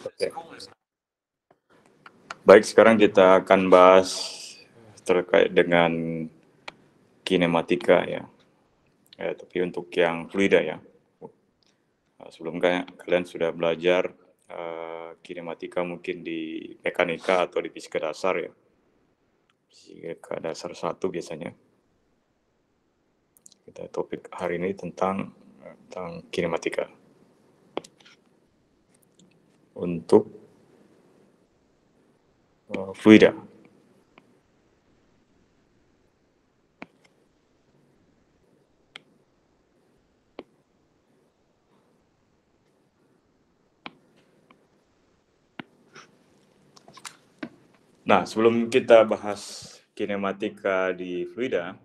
Oke. Baik, sekarang kita akan bahas terkait dengan kinematika ya. Tapi untuk yang fluida ya. Sebelumnya kalian sudah belajar kinematika mungkin di mekanika atau di fisika dasar ya. Fisika dasar 1 biasanya. Kita topik hari ini tentang kinematika. Untuk fluida. Nah, sebelum kita bahas kinematika di fluida,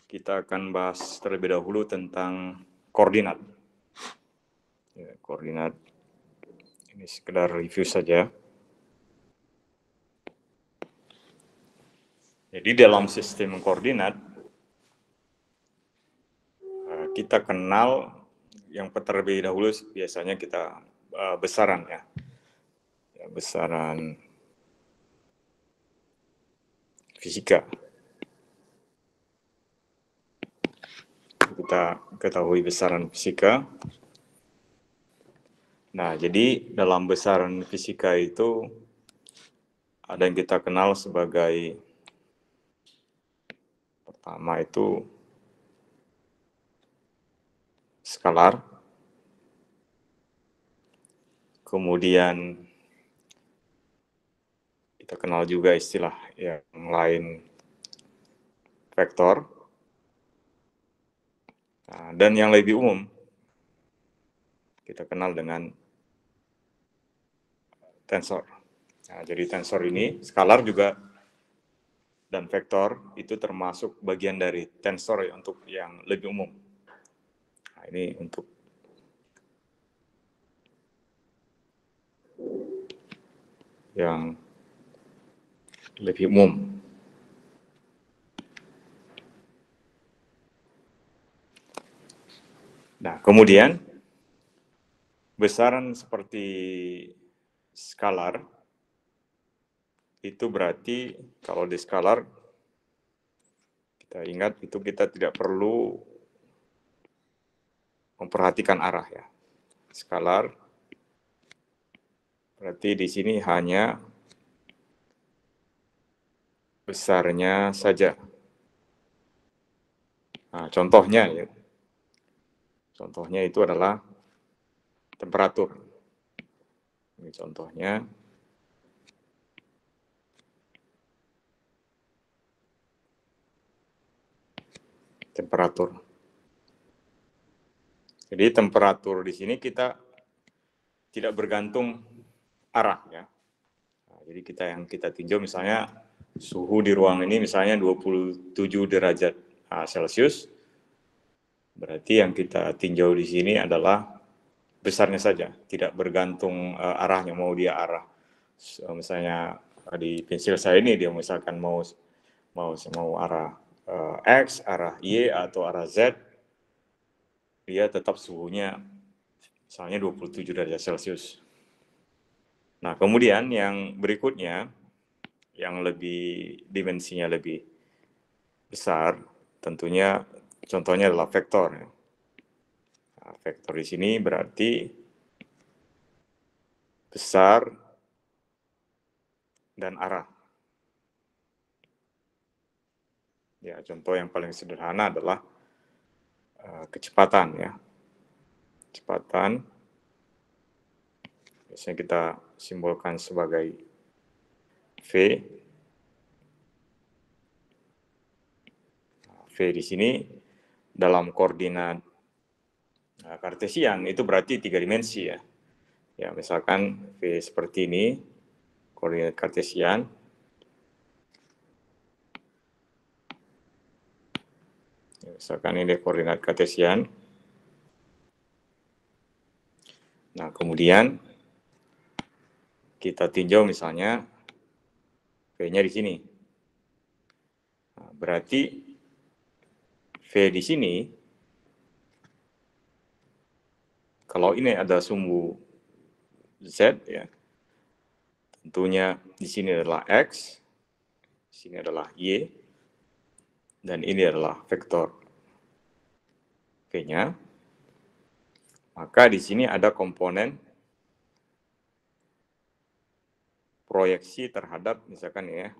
kita akan bahas terlebih dahulu tentang koordinat. Ya, koordinat ini sekedar review saja. Jadi dalam sistem koordinat kita kenal yang terlebih dahulu biasanya kita besaran ya, besaran fisika. Kita ketahui besaran fisika. Nah, jadi dalam besaran fisika itu ada yang kita kenal sebagai pertama itu skalar, kemudian kita kenal juga istilah yang lain vektor, dan yang lebih umum kita kenal dengan tensor. Nah, jadi tensor ini skalar juga dan vektor itu termasuk bagian dari tensor ya, untuk yang lebih umum. Nah, ini untuk yang lebih umum. Nah, kemudian besaran seperti skalar itu berarti kalau di skalar kita ingat itu kita tidak perlu memperhatikan arah ya. Skalar berarti di sini hanya besarnya saja. Nah, contohnya ya. Contohnya itu adalah temperatur. Ini contohnya. Temperatur. Jadi temperatur di sini kita tidak bergantung arah ya. Nah, jadi kita tinjau misalnya suhu di ruang ini misalnya 27 derajat Celcius. Berarti yang kita tinjau di sini adalah besarnya saja, tidak bergantung arahnya, mau dia arah misalnya di pensil saya ini dia misalkan mau arah X, arah Y atau arah Z, dia tetap suhunya misalnya 27 derajat Celcius. Nah, kemudian yang berikutnya yang lebih dimensinya lebih besar, tentunya contohnya adalah vektor. Nah, vektor di sini berarti besar dan arah. Ya, contoh yang paling sederhana adalah kecepatan ya. Kecepatan biasanya kita simbolkan sebagai V. V di sini dalam koordinat kartesian itu berarti 3 dimensi ya. Ya, misalkan V seperti ini, koordinat kartesian. Ya, misalkan ini koordinat kartesian. Nah, kemudian kita tinjau misalnya V-nya di sini. Nah, berarti V di sini, kalau ini ada sumbu Z ya. Tentunya di sini adalah X, di sini adalah Y, dan ini adalah vektor V-nya. Maka di sini ada komponen proyeksi terhadap misalkan ya,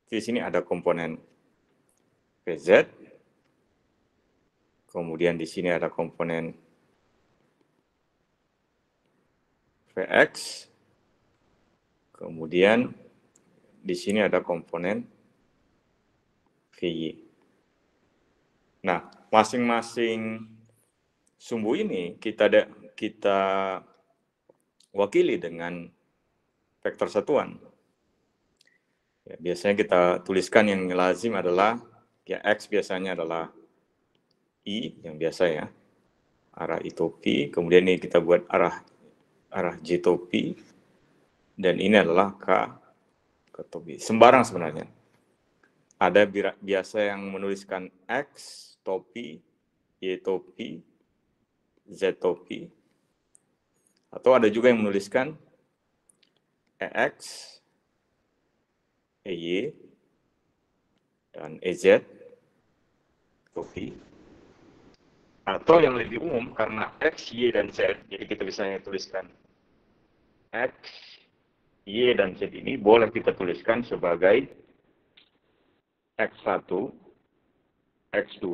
di sini ada komponen VZ, kemudian di sini ada komponen Vx, kemudian di sini ada komponen Vy. Nah, masing-masing sumbu ini kita wakili dengan vektor satuan. Ya, biasanya kita tuliskan yang lazim adalah ya X biasanya adalah I yang biasa ya, arah I topi, kemudian ini kita buat arah J topi, dan ini adalah K topi. Sembarang sebenarnya. Ada biasa yang menuliskan X topi, Y topi, Z topi, atau ada juga yang menuliskan EX, EY, dan EZ topi. Atau yang lebih umum, karena X, Y, dan Z, jadi kita bisa tuliskan X, Y, dan Z ini boleh kita tuliskan sebagai X1, X2,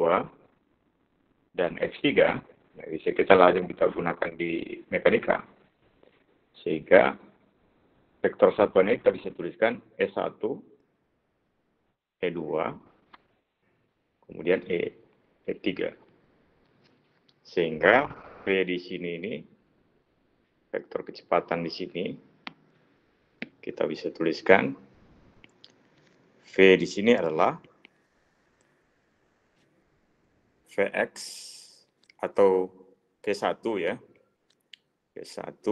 dan X3. Nah, bisa kita lazim kita gunakan di mekanika. Sehingga vektor satuan ini kita bisa tuliskan E1, E2, kemudian E3. Sehingga V di sini ini, vektor kecepatan di sini, kita bisa tuliskan V di sini adalah Vx atau V1 ya. V1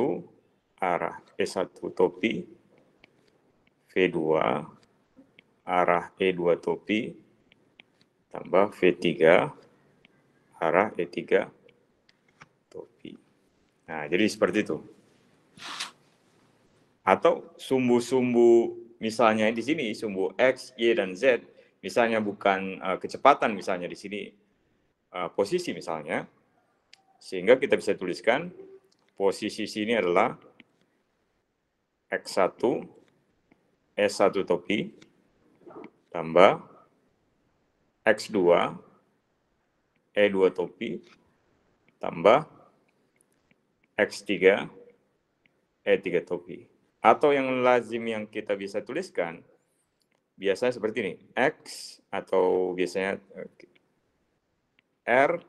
arah E1 topi, V2 arah E2 topi, tambah V3 arah E3 topi. Nah, jadi seperti itu. Atau sumbu-sumbu misalnya di sini, sumbu X, Y, dan Z, misalnya bukan kecepatan misalnya di sini, posisi misalnya, sehingga kita bisa tuliskan posisi sini adalah X1, S1 topi, tambah X2, E2 topi, tambah X3, E3 topi. Atau yang lazim yang kita bisa tuliskan, biasanya seperti ini, X, atau biasanya R,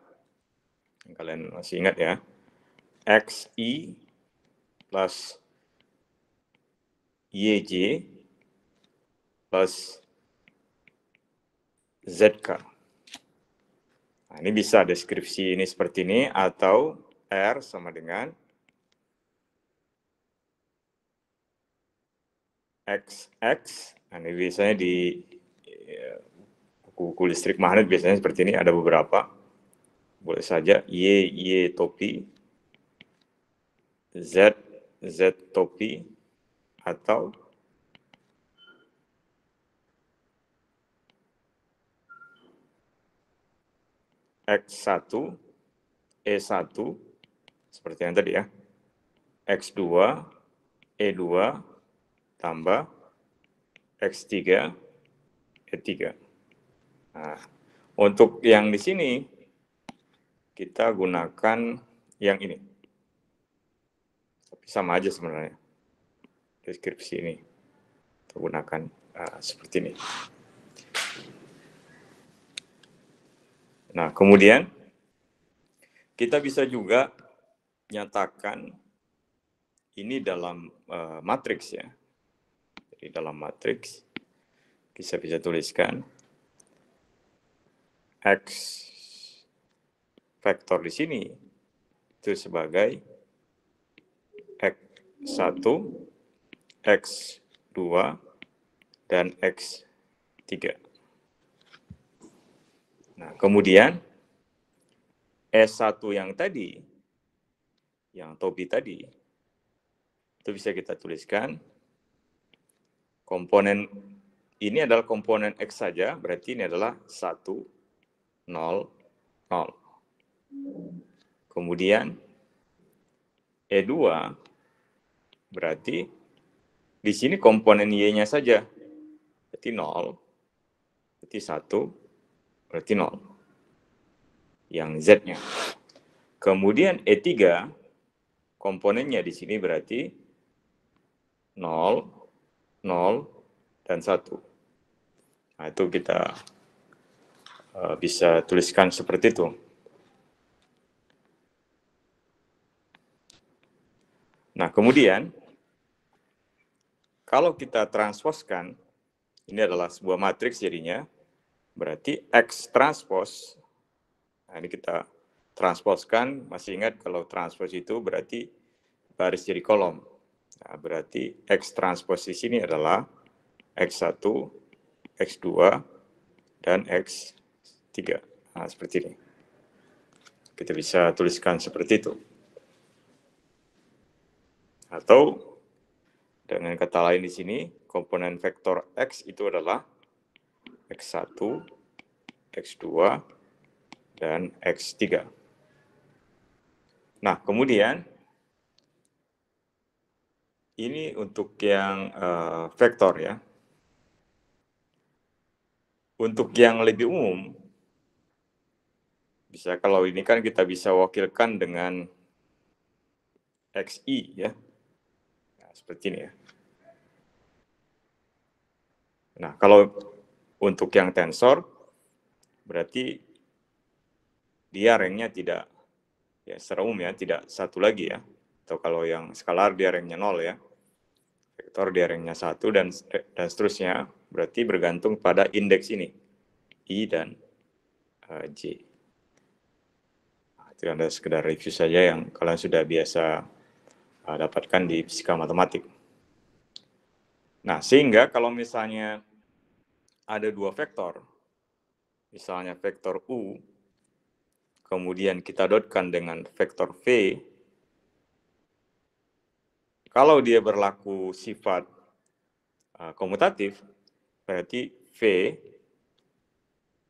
kalian masih ingat ya, XI plus YJ plus ZK. Nah, ini bisa deskripsi ini seperti ini, atau R sama dengan XX. Nah, ini biasanya di buku listrik magnet biasanya seperti ini, ada beberapa. Boleh saja Y topi, Z topi, atau X1, E1, seperti yang tadi ya, X2, E2, tambah X3, E3. Nah, untuk yang di sini, kita gunakan yang ini. Tapi sama aja sebenarnya. Deskripsi ini. Kita gunakan seperti ini. Nah, kemudian kita bisa juga nyatakan ini dalam matriks ya. Jadi dalam matriks kita bisa tuliskan X vektor di sini itu sebagai X1, X2, dan X3. Nah, kemudian S1 yang tadi, yang topi tadi, itu bisa kita tuliskan komponen ini adalah komponen X saja, berarti ini adalah 1, 0, 0. Kemudian E2 berarti di sini komponen Y-nya saja, berarti 0, berarti 1, berarti 0. Yang Z-nya. Kemudian E3 komponennya di sini berarti 0, 0, dan 1. Nah, itu kita bisa tuliskan seperti itu. Nah, kemudian kalau kita transposkan, ini adalah sebuah matriks jadinya, berarti X transpos, nah ini kita transposkan, masih ingat kalau transpos itu berarti baris jadi kolom. Nah, berarti X transpos di sini adalah X1, X2, dan X3. Nah, seperti ini. Kita bisa tuliskan seperti itu. Atau dengan kata lain di sini, komponen vektor X itu adalah X1, X2, dan X3. Nah, kemudian ini untuk yang vektor ya. Untuk yang lebih umum, bisa kalau ini kan kita bisa wakilkan dengan XI ya. Nah, seperti ini ya. Nah, kalau untuk yang tensor, berarti dia ranknya tidak, ya secara umum ya, tidak satu lagi ya. Atau kalau yang skalar dia ranknya 0 ya. Vektor dia ranknya 1 dan seterusnya. Berarti bergantung pada indeks ini, I dan J. Nah, itu Anda sekedar review saja yang kalian sudah biasa dapatkan di fisika matematik. Nah, sehingga kalau misalnya ada dua vektor, misalnya vektor U, kemudian kita dotkan dengan vektor V, kalau dia berlaku sifat komutatif, berarti V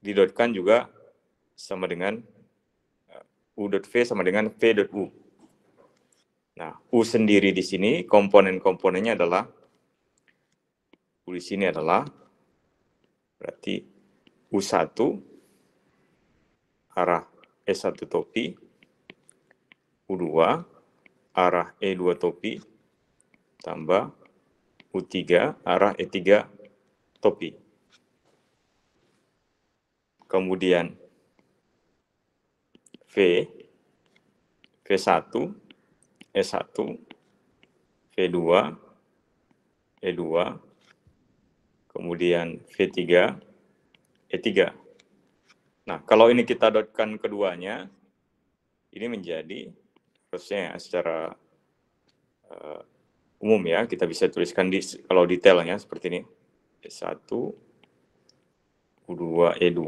didotkan juga sama dengan U.V sama dengan V.U. Nah, U sendiri di sini, komponen-komponennya adalah, U di sini adalah, berarti U1, arah E1 topi, U2, arah E2 topi, tambah U3, arah E3 topi. Kemudian V, V1, E1, V2, E2, kemudian V3, E3. Nah, kalau ini kita dotkan keduanya, ini menjadi, harusnya secara umum ya, kita bisa tuliskan kalau detailnya seperti ini. E1, U2, E2,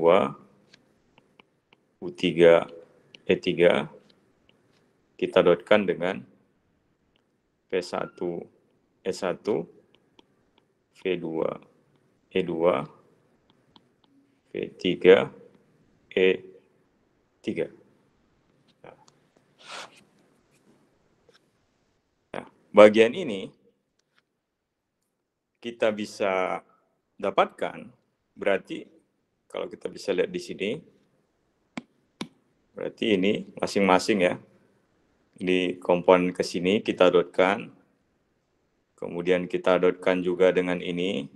U3, E3, kita dotkan dengan P1, E1, V2, E2, V3, E3. Nah, bagian ini kita bisa dapatkan, berarti kalau kita bisa lihat di sini, berarti ini masing-masing ya, di komponen ke sini kita dotkan, kemudian kita dotkan juga dengan ini,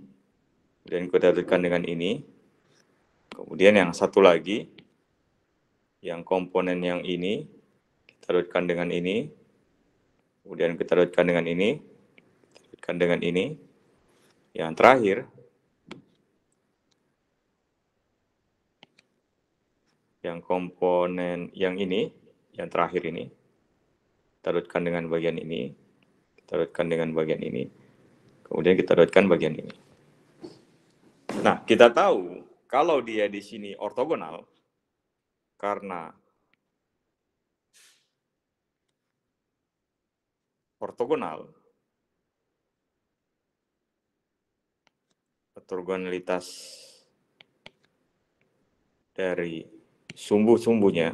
kemudian kita dotkan dengan ini, kemudian yang satu lagi, yang komponen yang ini, kita dotkan dengan ini, kemudian kita dotkan dengan ini, kita dotkan dengan ini, yang terakhir, yang komponen yang ini, yang terakhir ini, kita dotkan dengan bagian ini, kita dotkan dengan bagian ini, kemudian kita dotkan bagian ini. Nah, kita tahu kalau dia di sini ortogonal, karena ortogonal, ortogonalitas dari sumbu-sumbunya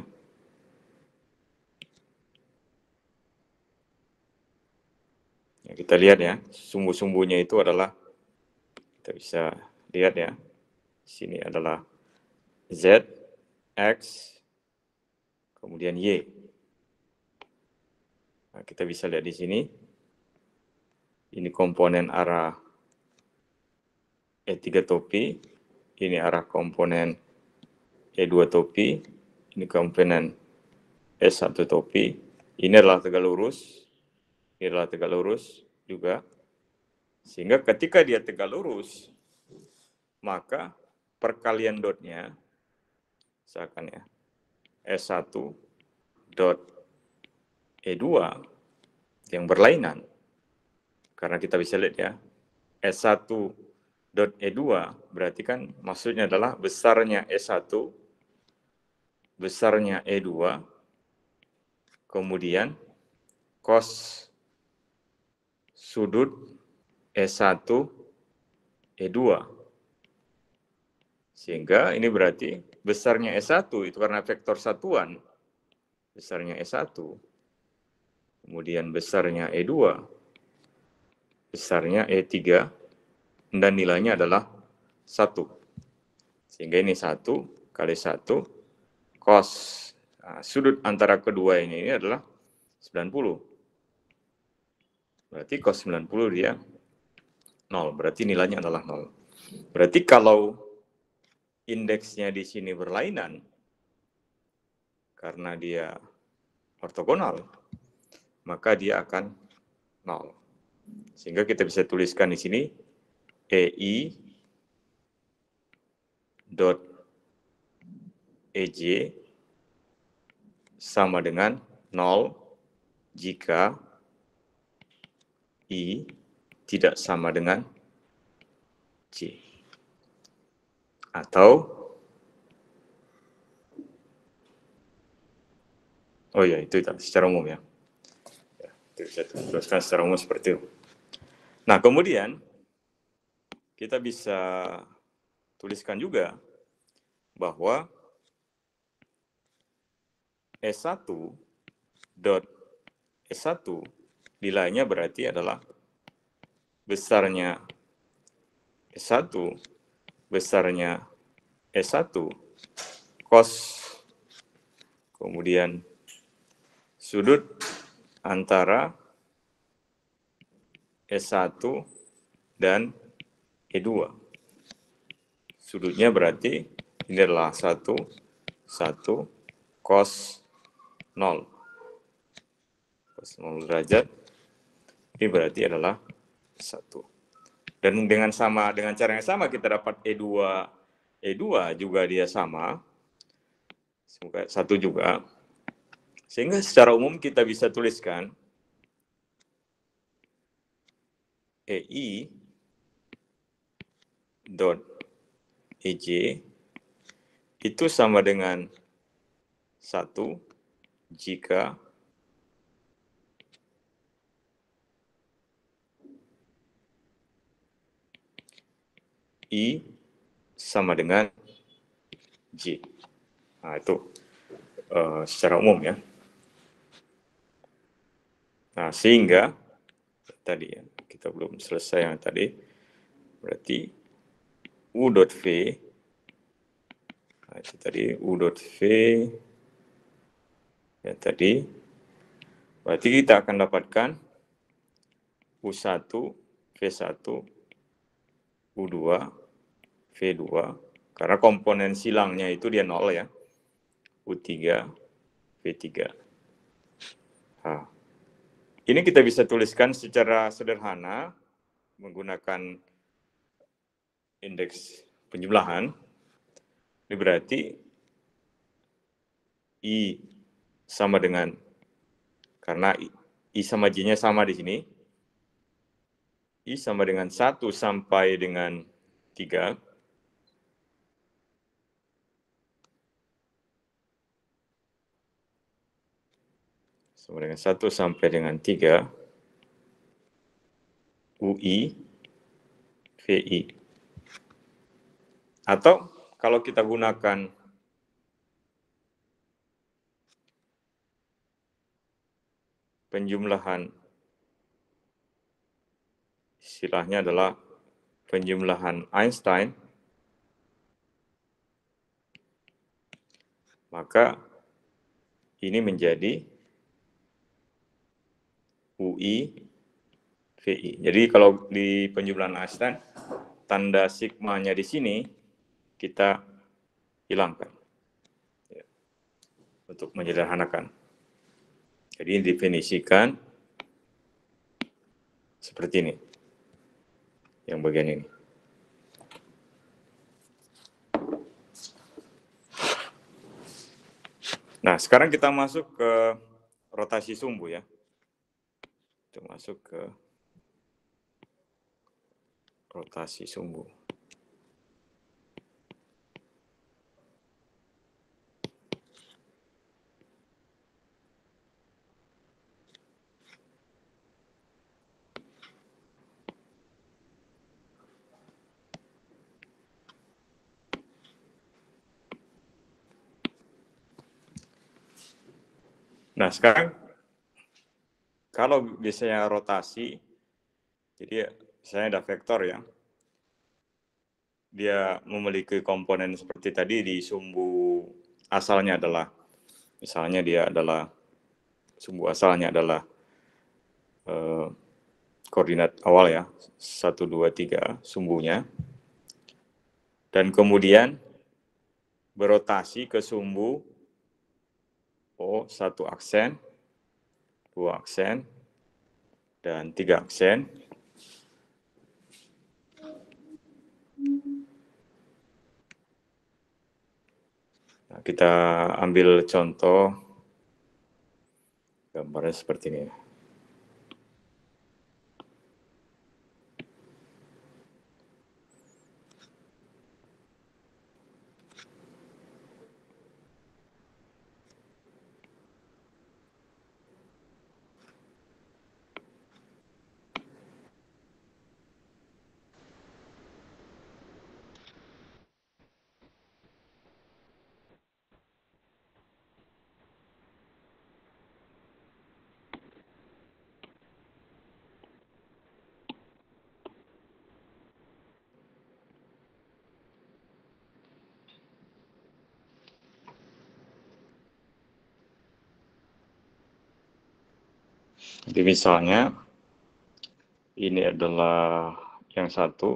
ya, kita lihat ya, sumbu-sumbunya itu adalah, kita bisa lihat ya, sini adalah Z, X, kemudian Y. Nah, kita bisa lihat di sini, ini komponen arah E3 topi, ini arah komponen E2 topi, ini komponen S1 topi, ini adalah tegak lurus, ini adalah tegak lurus juga. Sehingga ketika dia tegak lurus, maka perkalian dotnya, misalkan ya, S1 dot E2 yang berlainan. Karena kita bisa lihat ya, S1 dot E2 berarti kan maksudnya adalah besarnya S1, besarnya E2, kemudian cos sudut S1 E2. Sehingga ini berarti besarnya S1 itu karena vektor satuan, besarnya S1, kemudian besarnya E2, besarnya E3, dan nilainya adalah 1. Sehingga ini 1 kali 1 cos. Nah, sudut antara kedua ini adalah 90. Berarti cos 90 dia 0. Berarti nilainya adalah 0. Berarti kalau indeksnya di sini berlainan, karena dia ortogonal, maka dia akan 0. Sehingga kita bisa tuliskan di sini EI dot EJ sama dengan 0 jika I tidak sama dengan J. Atau, oh ya itu secara umum ya. Itu bisa tuliskan secara umum seperti itu. Nah kemudian kita bisa tuliskan juga bahwa S1 dot S1 nilainya berarti adalah besarnya S1, besarnya S1, cos, kemudian sudut antara S1 dan E2. Sudutnya berarti ini adalah 1, 1, cos 0. Cos 0 derajat, ini berarti adalah 1. Dan dengan cara yang sama kita dapat E2 juga dia sama, semoga 1 juga. Sehingga secara umum kita bisa tuliskan EI dot EJ itu sama dengan 1 jika I sama dengan J. Nah, itu secara umum ya. Nah, sehingga tadi ya, kita belum selesai yang tadi. Berarti U dot V, nah, itu tadi U dot V, ya tadi, berarti kita akan dapatkan U1, V1, U2, V2, karena komponen silangnya itu dia 0 ya, U3, V3. Nah, ini kita bisa tuliskan secara sederhana menggunakan indeks penjumlahan. Ini berarti I sama dengan, karena I sama J-nya sama di sini, I sama dengan 1 sampai dengan 3, sama dengan 1 sampai dengan 3, UI, VI. Atau kalau kita gunakan penjumlahan, istilahnya adalah penjumlahan Einstein, maka ini menjadi UI, VI. Jadi kalau di penjumlahan Einstein, tanda sigmanya di sini kita hilangkan ya, untuk menyederhanakan. Jadi definisikan seperti ini, yang bagian ini. Nah, sekarang kita masuk ke rotasi sumbu ya. Kita masuk ke rotasi sumbu. Nah, sekarang kalau biasanya rotasi, jadi misalnya ada vektor ya, dia memiliki komponen seperti tadi di sumbu asalnya adalah, misalnya dia adalah, sumbu asalnya adalah koordinat awal ya, 1, 2, 3 sumbunya, dan kemudian berotasi ke sumbu O, 1 aksen, 2 aksen, dan 3 aksen. Nah, kita ambil contoh gambarnya seperti ini. Jadi misalnya ini adalah yang satu,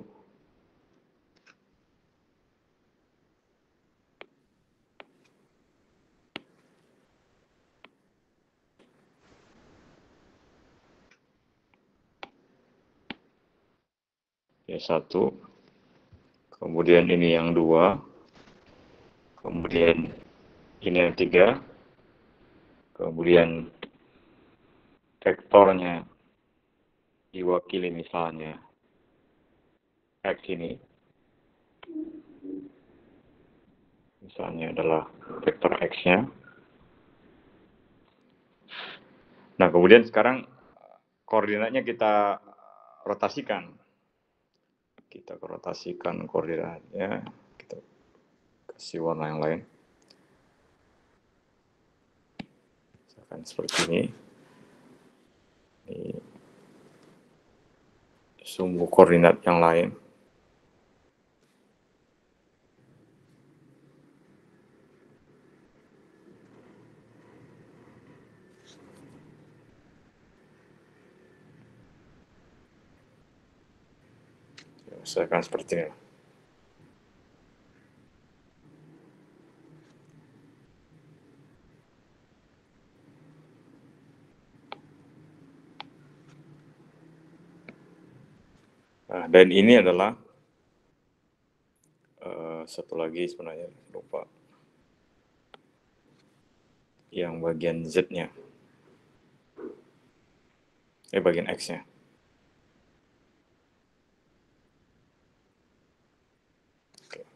ya satu, kemudian ini yang dua, kemudian ini yang tiga, kemudian vektornya diwakili misalnya X ini, misalnya adalah vektor X-nya. Nah, kemudian sekarang koordinatnya kita rotasikan. Kita rotasikan koordinatnya, kita kasih warna yang lain. Misalkan seperti ini. Ini sumbu koordinat yang lain. Misalkan seperti ini. Nah, dan ini adalah satu lagi sebenarnya, lupa. Yang bagian Z-nya. Bagian X-nya. Oke.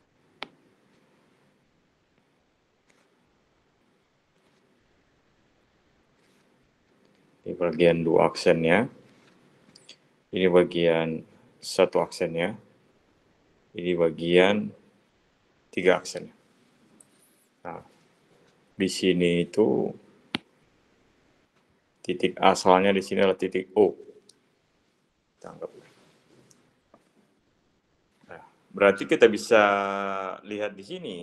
Di bagian dua aksennya. Ini bagian satu aksennya. Ini bagian 3 aksennya. Nah, di sini itu titik asalnya di sini adalah titik O. Kita anggap. Nah, berarti kita bisa lihat di sini.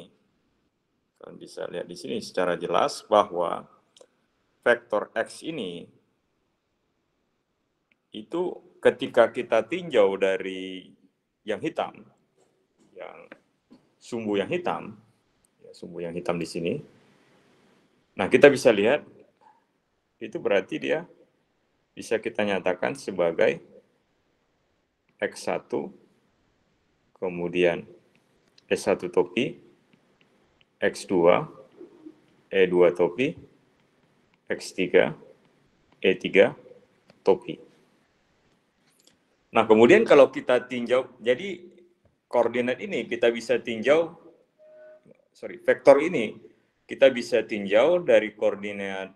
Kalian bisa lihat di sini secara jelas bahwa vektor X ini itu ketika kita tinjau dari yang hitam, yang sumbu yang hitam, ya, sumbu yang hitam di sini. Nah, kita bisa lihat itu berarti dia bisa kita nyatakan sebagai X1, kemudian S1 topi, X2, E2 topi, X3, E3 topi. Nah, kemudian kalau kita tinjau, jadi koordinat ini kita bisa tinjau, vektor ini kita bisa tinjau dari koordinat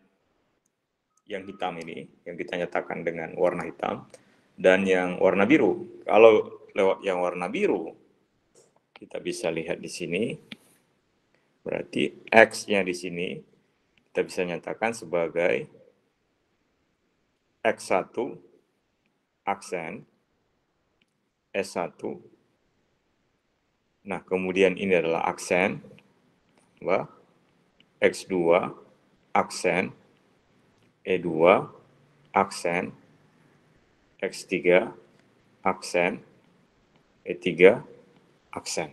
yang hitam ini, yang kita nyatakan dengan warna hitam, dan yang warna biru. Kalau lewat yang warna biru, kita bisa lihat di sini, berarti X-nya di sini kita bisa nyatakan sebagai X1 aksen, S1. Nah, kemudian ini adalah aksen, X2 aksen, E2 aksen, X3 aksen, E3 aksen.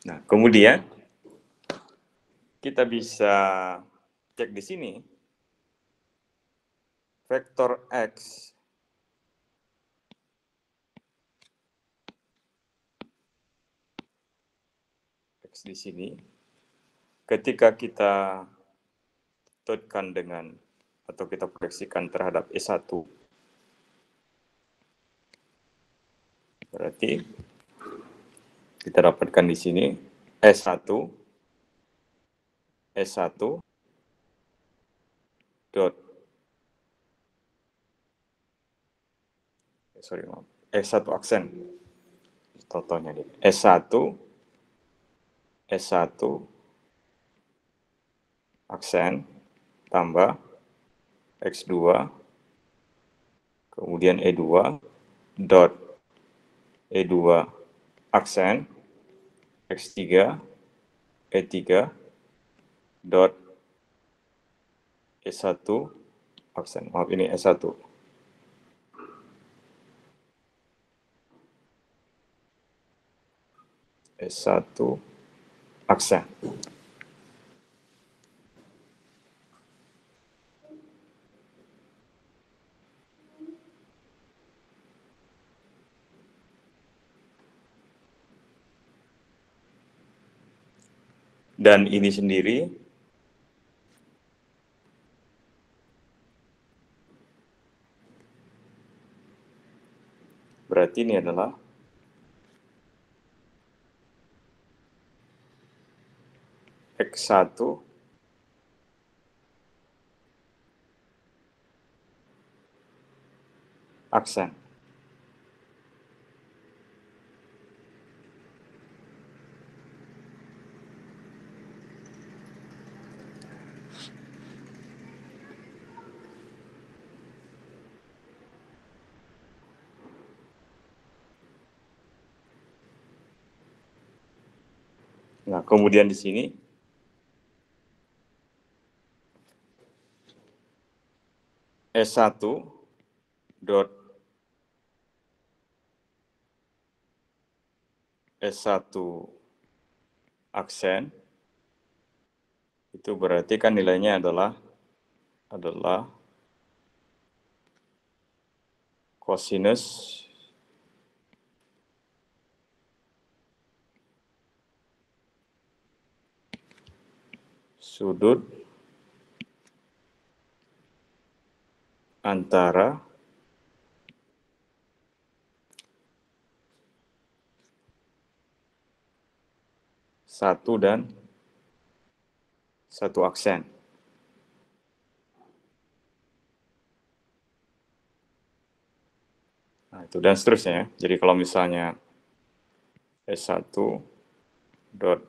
Nah, kemudian kita bisa cek di sini vektor X di sini ketika kita tekan dengan atau kita proyeksikan terhadap E1, berarti kita dapatkan di sini S1 dot S1 aksen, contohnya di S1 aksen tambah X2 kemudian E2 dot E2 aksen X3 E3 dot S1 aksen. Maaf, ini S1. S1 aksen. Dan ini sendiri berarti ini adalah X1 aksen. Nah, kemudian di sini S1 dot S1 aksen itu berarti kan nilainya adalah kosinus sudut antara satu dan satu aksen. Nah, itu dan seterusnya ya. Jadi kalau misalnya S1 dot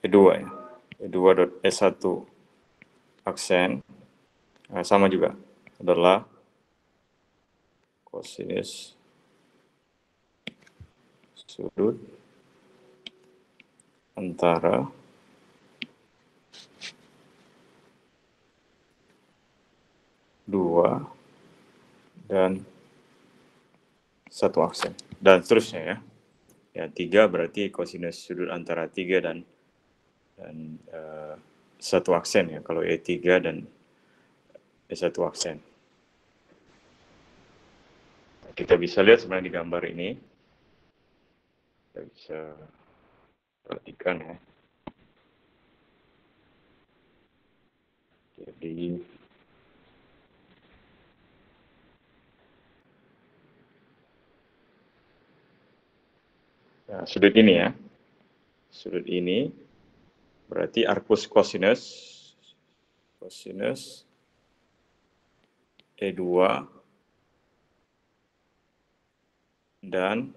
E2 ya. E2 dot S1 aksen sama juga adalah kosinus sudut antara dua dan satu aksen dan seterusnya ya. Ya 3 berarti kosinus sudut antara 3 dan satu aksen ya kalau E3 dan E1 aksen. Kita bisa lihat sebenarnya di gambar ini. Kita bisa perhatikan ya. Jadi sudut ini ya. Sudut ini berarti arcus cosinus E2 dan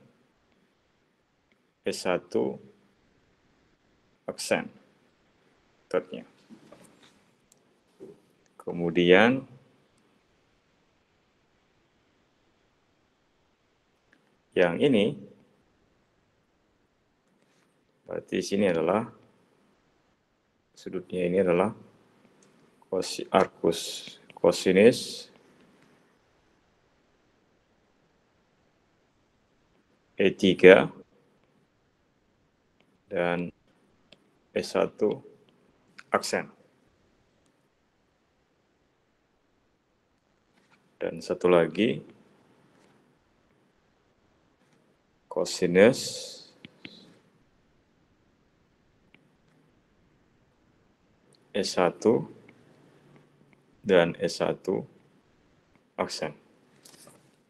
E1 aksen. Ternyata. Kemudian yang ini berarti sini adalah sudutnya ini adalah arcus cosinus E3 dan E1 aksen. Dan satu lagi kosinus E1 dan E1 aksen.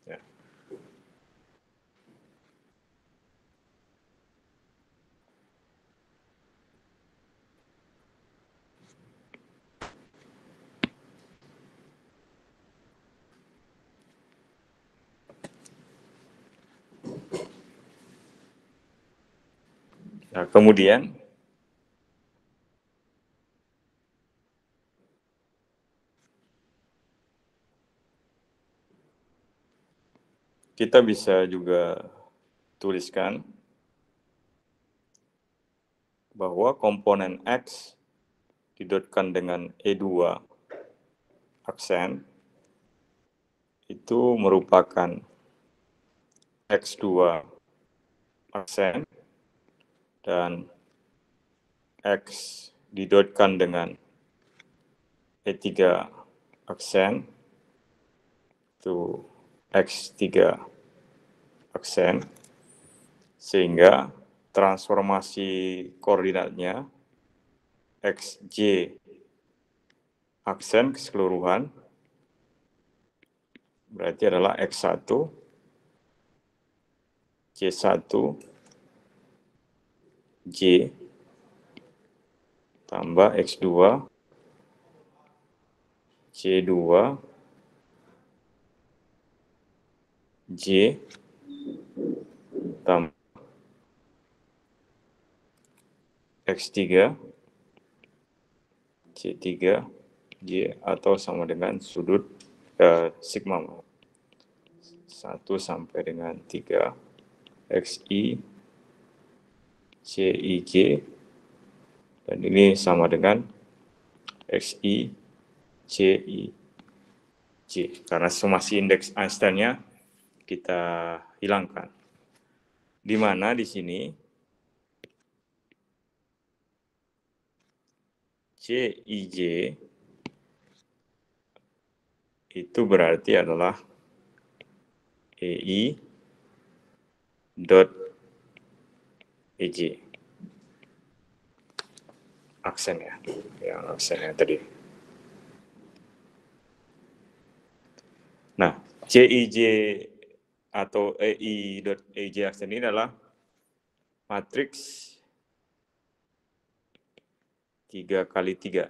Ya. Nah, kemudian kita bisa juga tuliskan bahwa komponen X didotkan dengan E2 aksen itu merupakan X2 aksen dan X didotkan dengan E3 aksen itu X3 aksen, sehingga transformasi koordinatnya XJ aksen keseluruhan berarti adalah X1, J1, J tambah X2, J2, J tambah X3, J3, J atau sama dengan sudut sigma 1 sampai dengan 3 XI, CIJ, dan ini sama dengan XI, CIJ. Karena somasi indeks Einstein-nya kita hilangkan. Di mana di sini CIJ itu berarti adalah EI dot EJ aksen ya, yang aksennya tadi. Nah, CIJ atau EI.EJ aksen ini adalah matriks 3x3.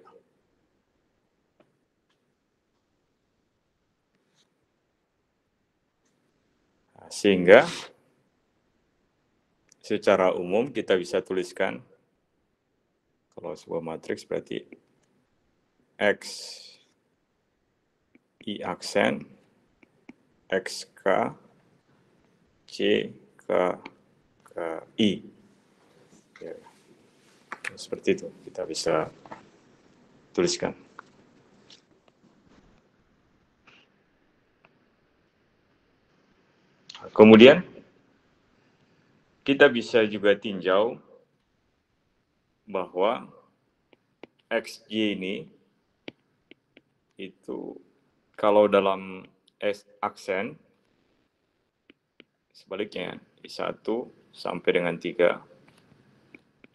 Sehingga secara umum kita bisa tuliskan kalau sebuah matriks berarti X I aksen XK C K K I. Ya, seperti itu kita bisa tuliskan. Kemudian kita bisa juga tinjau bahwa XY ini itu kalau dalam aksen sebaliknya I1 sampai dengan 3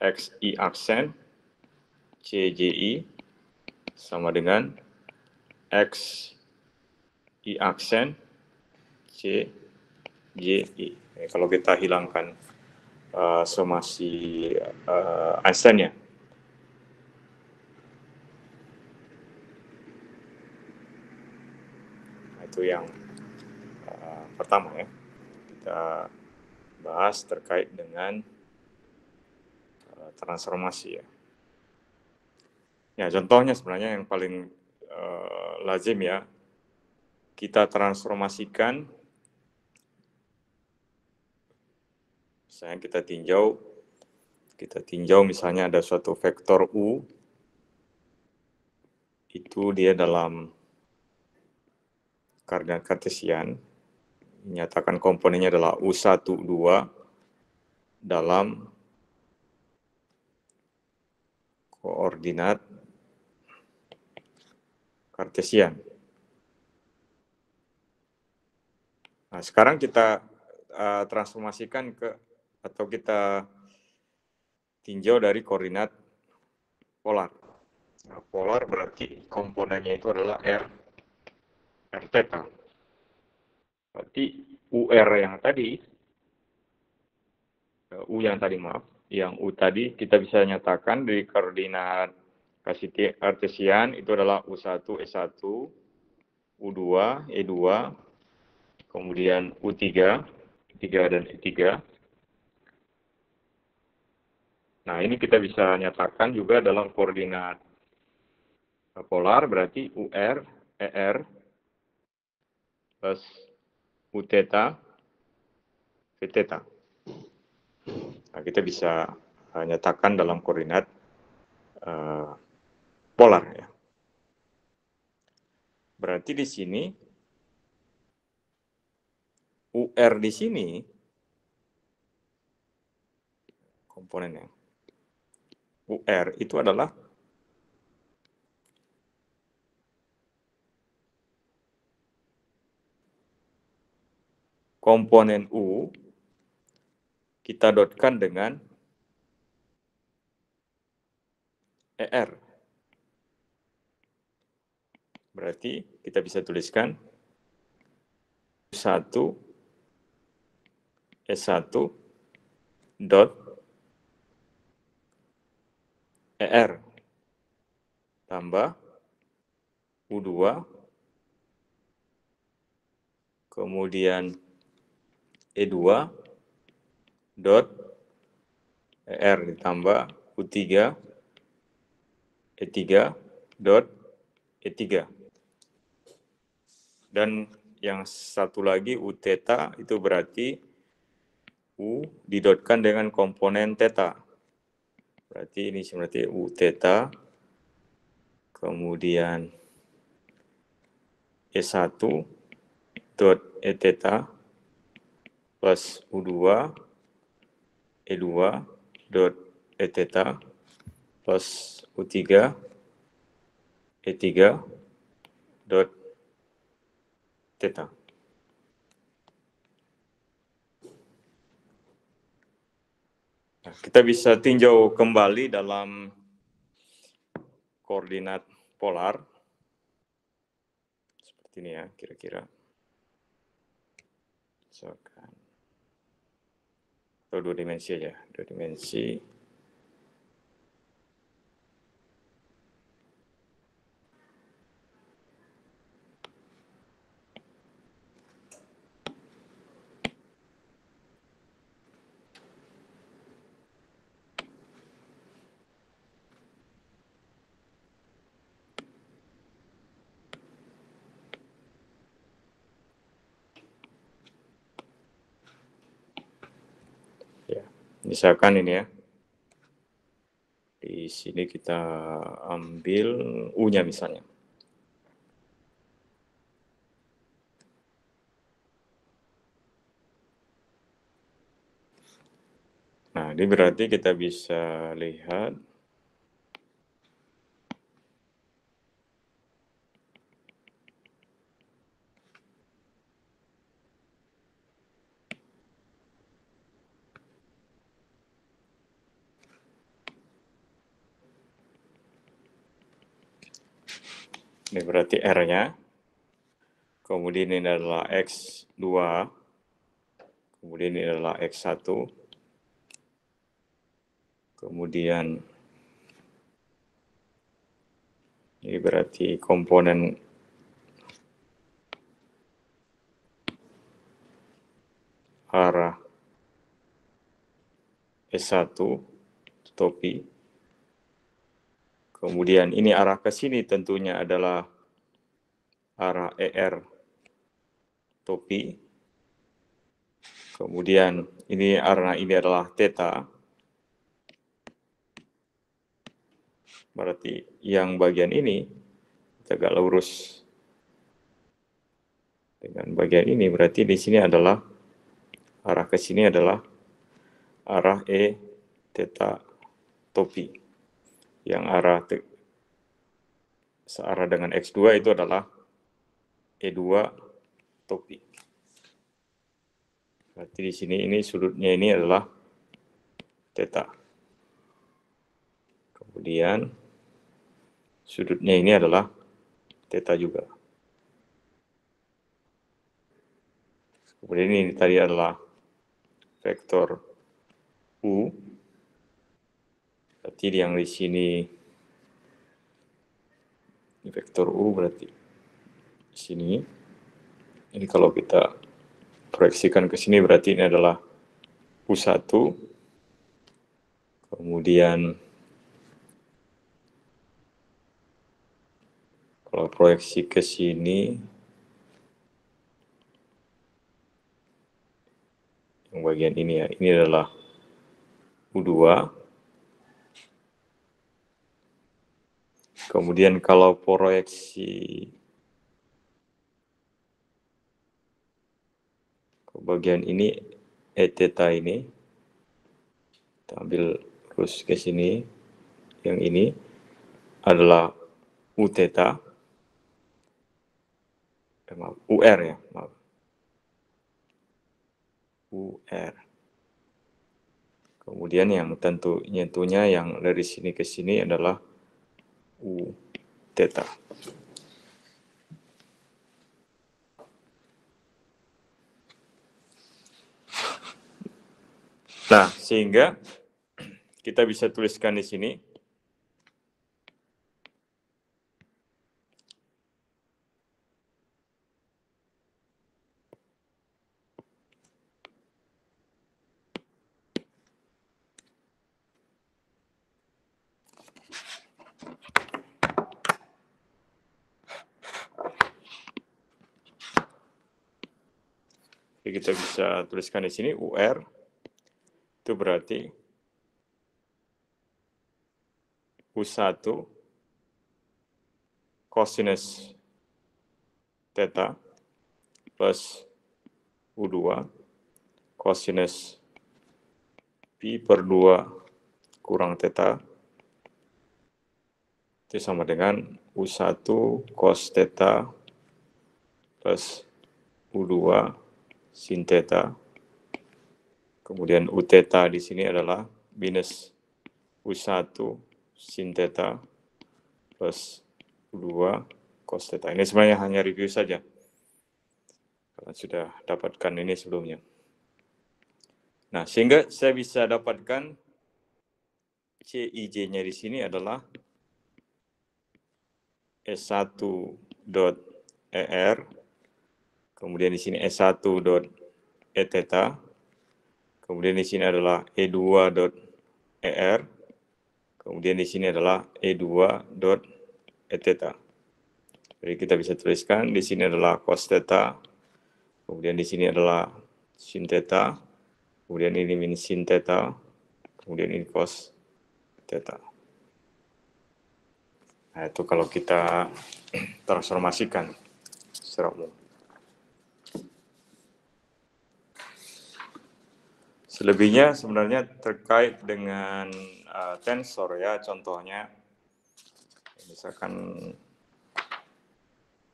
XI aksen CJI sama dengan XI aksen CJI. Kalau kita hilangkan somasi aksennya. Itu yang pertama ya. Kita bahas terkait dengan transformasi ya. Ya, contohnya sebenarnya yang paling lazim ya, kita transformasikan, misalnya kita tinjau misalnya ada suatu vektor U, itu dia dalam koordinat kartesian, menyatakan komponennya adalah U1, 2 dalam koordinat kartesian. Nah, sekarang kita transformasikan atau kita tinjau dari koordinat polar. Nah, polar berarti komponennya itu adalah R theta. Berarti UR yang tadi, yang U tadi kita bisa nyatakan dari koordinat kartesian itu adalah U1, E1, U2, E2, kemudian U3, 3 dan E3. Nah, ini kita bisa nyatakan juga dalam koordinat polar, berarti UR, ER, plus U theta, V theta. Nah, kita bisa nyatakan dalam koordinat polar ya. Berarti di sini UR di sini komponennya. UR itu adalah komponen U kita dotkan dengan ER. Berarti kita bisa tuliskan U1 E1 dot ER tambah U2 kemudian E2 dot ER ditambah U3 E3 dot E3. Dan yang satu lagi U theta itu berarti U didotkan dengan komponen theta. Berarti ini seperti U theta kemudian E1 dot E theta plus U2 E2 dot E theta plus U3 E3 dot theta. Nah, kita bisa tinjau kembali dalam koordinat polar seperti ini ya kira-kira. Misalkan, atau 2 dimensi aja, 2 dimensi. Ya, misalkan ini ya. Di sini kita ambil U-nya misalnya. Nah, ini berarti kita bisa lihat ini berarti R-nya. Kemudian ini adalah X2. Kemudian ini adalah X1. Kemudian ini berarti komponen arah S1 topi. Kemudian ini arah ke sini tentunya adalah arah ER topi. Kemudian ini arah ini adalah theta. Berarti yang bagian ini tegak lurus dengan bagian ini. Berarti di sini adalah arah ke sini adalah arah E theta topi. Yang arah searah dengan X2 itu adalah E2 topi. Berarti di sini ini sudutnya ini adalah theta. Kemudian sudutnya ini adalah theta juga. Kemudian ini tadi adalah vektor U. Berarti yang di sini ini vektor U berarti di sini. Ini kalau kita proyeksikan ke sini berarti ini adalah U1. Kemudian kalau proyeksi ke sini yang bagian ini ya, ini adalah U2. Kemudian kalau proyeksi ke bagian ini E theta ini, kita ambil terus ke sini, yang ini adalah U theta, maaf, UR ya, maaf. UR. Kemudian yang tentunya yang dari sini ke sini adalah U theta. Nah, sehingga kita bisa tuliskan di sini kita bisa tuliskan di sini UR itu berarti U1 cosinus theta plus U2 cosinus pi per 2 kurang theta itu sama dengan U1 cos theta plus U2 sin theta. Kemudian U theta di sini adalah minus U1 sin theta plus U2 cos theta. Ini sebenarnya hanya review saja. Kalian sudah dapatkan ini sebelumnya. Nah, sehingga saya bisa dapatkan CIJ-nya di sini adalah S1.ER, kemudian di sini S1.Eθ, kemudian di sini adalah E2.ER, kemudian di sini adalah E2.Eθ. Jadi kita bisa tuliskan di sini adalah cos theta, kemudian di sini adalah sin theta, kemudian ini min sin theta, kemudian ini cos theta. Nah, itu kalau kita transformasikan secara umum. Selebihnya sebenarnya terkait dengan tensor ya, contohnya misalkan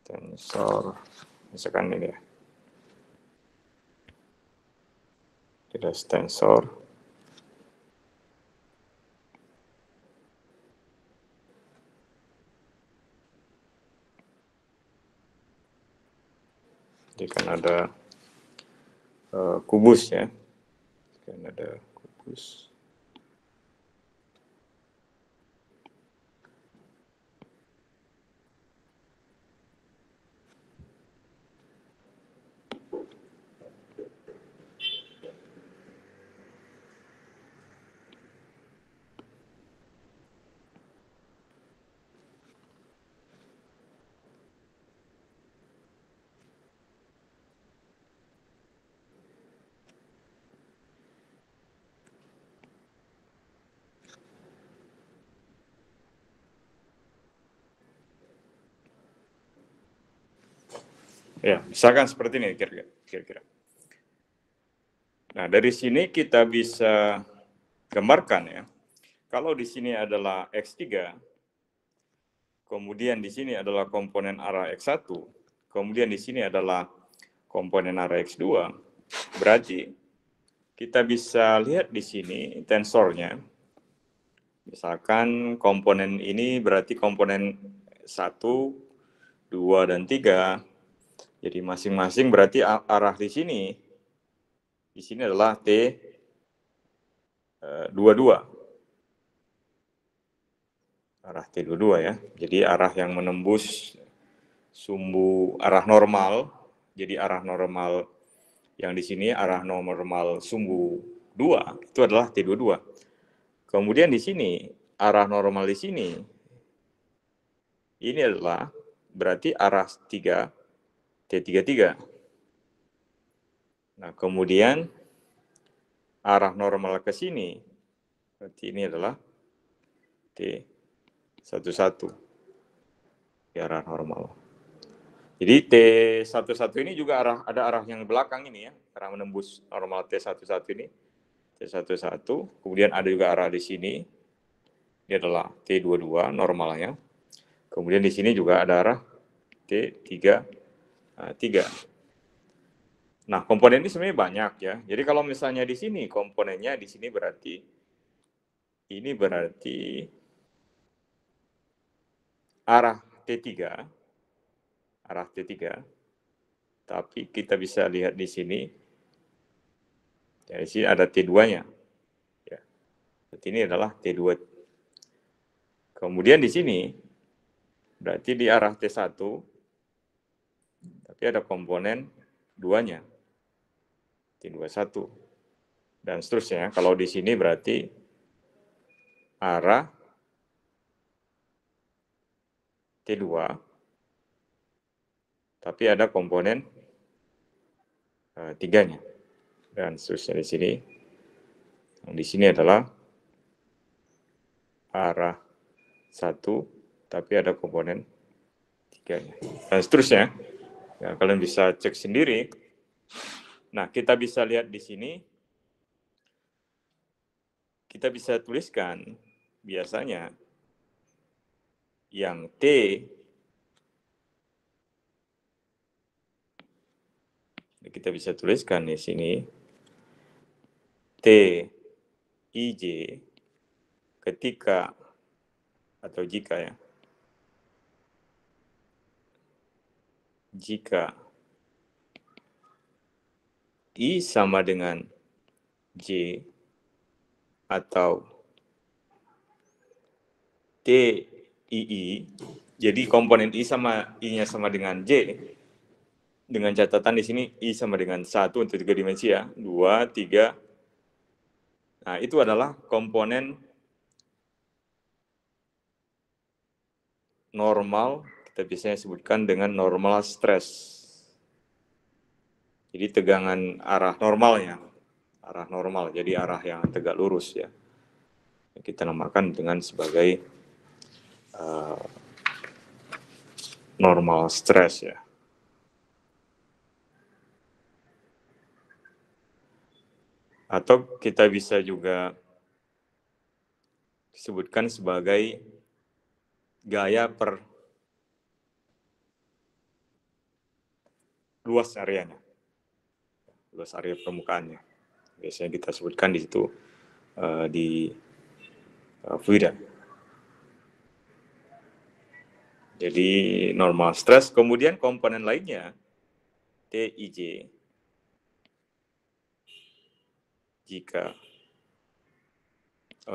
tensor, misalkan ini ya, tidak tensor. Jadi kan ada kubus ya, kan ada kubus. Ya, misalkan seperti ini kira-kira. Nah, dari sini kita bisa gambarkan ya. Kalau di sini adalah X3, kemudian di sini adalah komponen arah X1, kemudian di sini adalah komponen arah X2, berarti kita bisa lihat di sini tensornya. Misalkan komponen ini berarti komponen 1, 2, dan 3. Jadi masing-masing berarti arah di sini adalah T22. Arah T22 ya. Jadi arah yang menembus sumbu arah normal. Jadi arah normal yang di sini arah normal sumbu 2 itu adalah T22. Kemudian di sini arah normal di sini ini adalah berarti arah 3 T33. Nah, kemudian arah normal ke sini berarti ini adalah T11 di arah normal. Jadi T11 ini juga ada arah yang belakang ini ya, arah menembus normal T11 ini. T11, kemudian ada juga arah di sini. Ini adalah T22 normalnya. Kemudian di sini juga ada arah T3. Nah, komponen ini sebenarnya banyak ya. Jadi kalau misalnya di sini komponennya di sini berarti ini berarti arah T3. Arah T3. Tapi kita bisa lihat di sini. Ya, di sini ada T2-nya. Ya. Berarti ini adalah T2. Kemudian di sini berarti di arah T1 tapi ada komponen 2-nya. T21. Dan seterusnya. Kalau di sini berarti arah T2 tapi ada komponen 3-nya. Dan seterusnya di sini. Yang di sini adalah arah 1 tapi ada komponen 3-nya. Dan seterusnya. Ya, kalian bisa cek sendiri. Nah, kita bisa lihat di sini. Kita bisa tuliskan biasanya yang T kita bisa tuliskan di sini TIJ ketika atau jika I sama dengan J atau TII, jadi komponen I sama I-nya sama dengan J, dengan catatan di sini I sama dengan 1 untuk 3 dimensi ya, 2, 3. Nah, itu adalah komponen normal, kita biasanya sebutkan dengan normal stress. Jadi tegangan arah normalnya, arah normal, jadi arah yang tegak lurus ya. Kita namakan dengan sebagai normal stress ya. Atau kita bisa juga disebutkan sebagai gaya per luas areanya, luas area permukaannya. Biasanya kita sebutkan di situ di fluida. Jadi normal stress, kemudian komponen lainnya TIJ, jika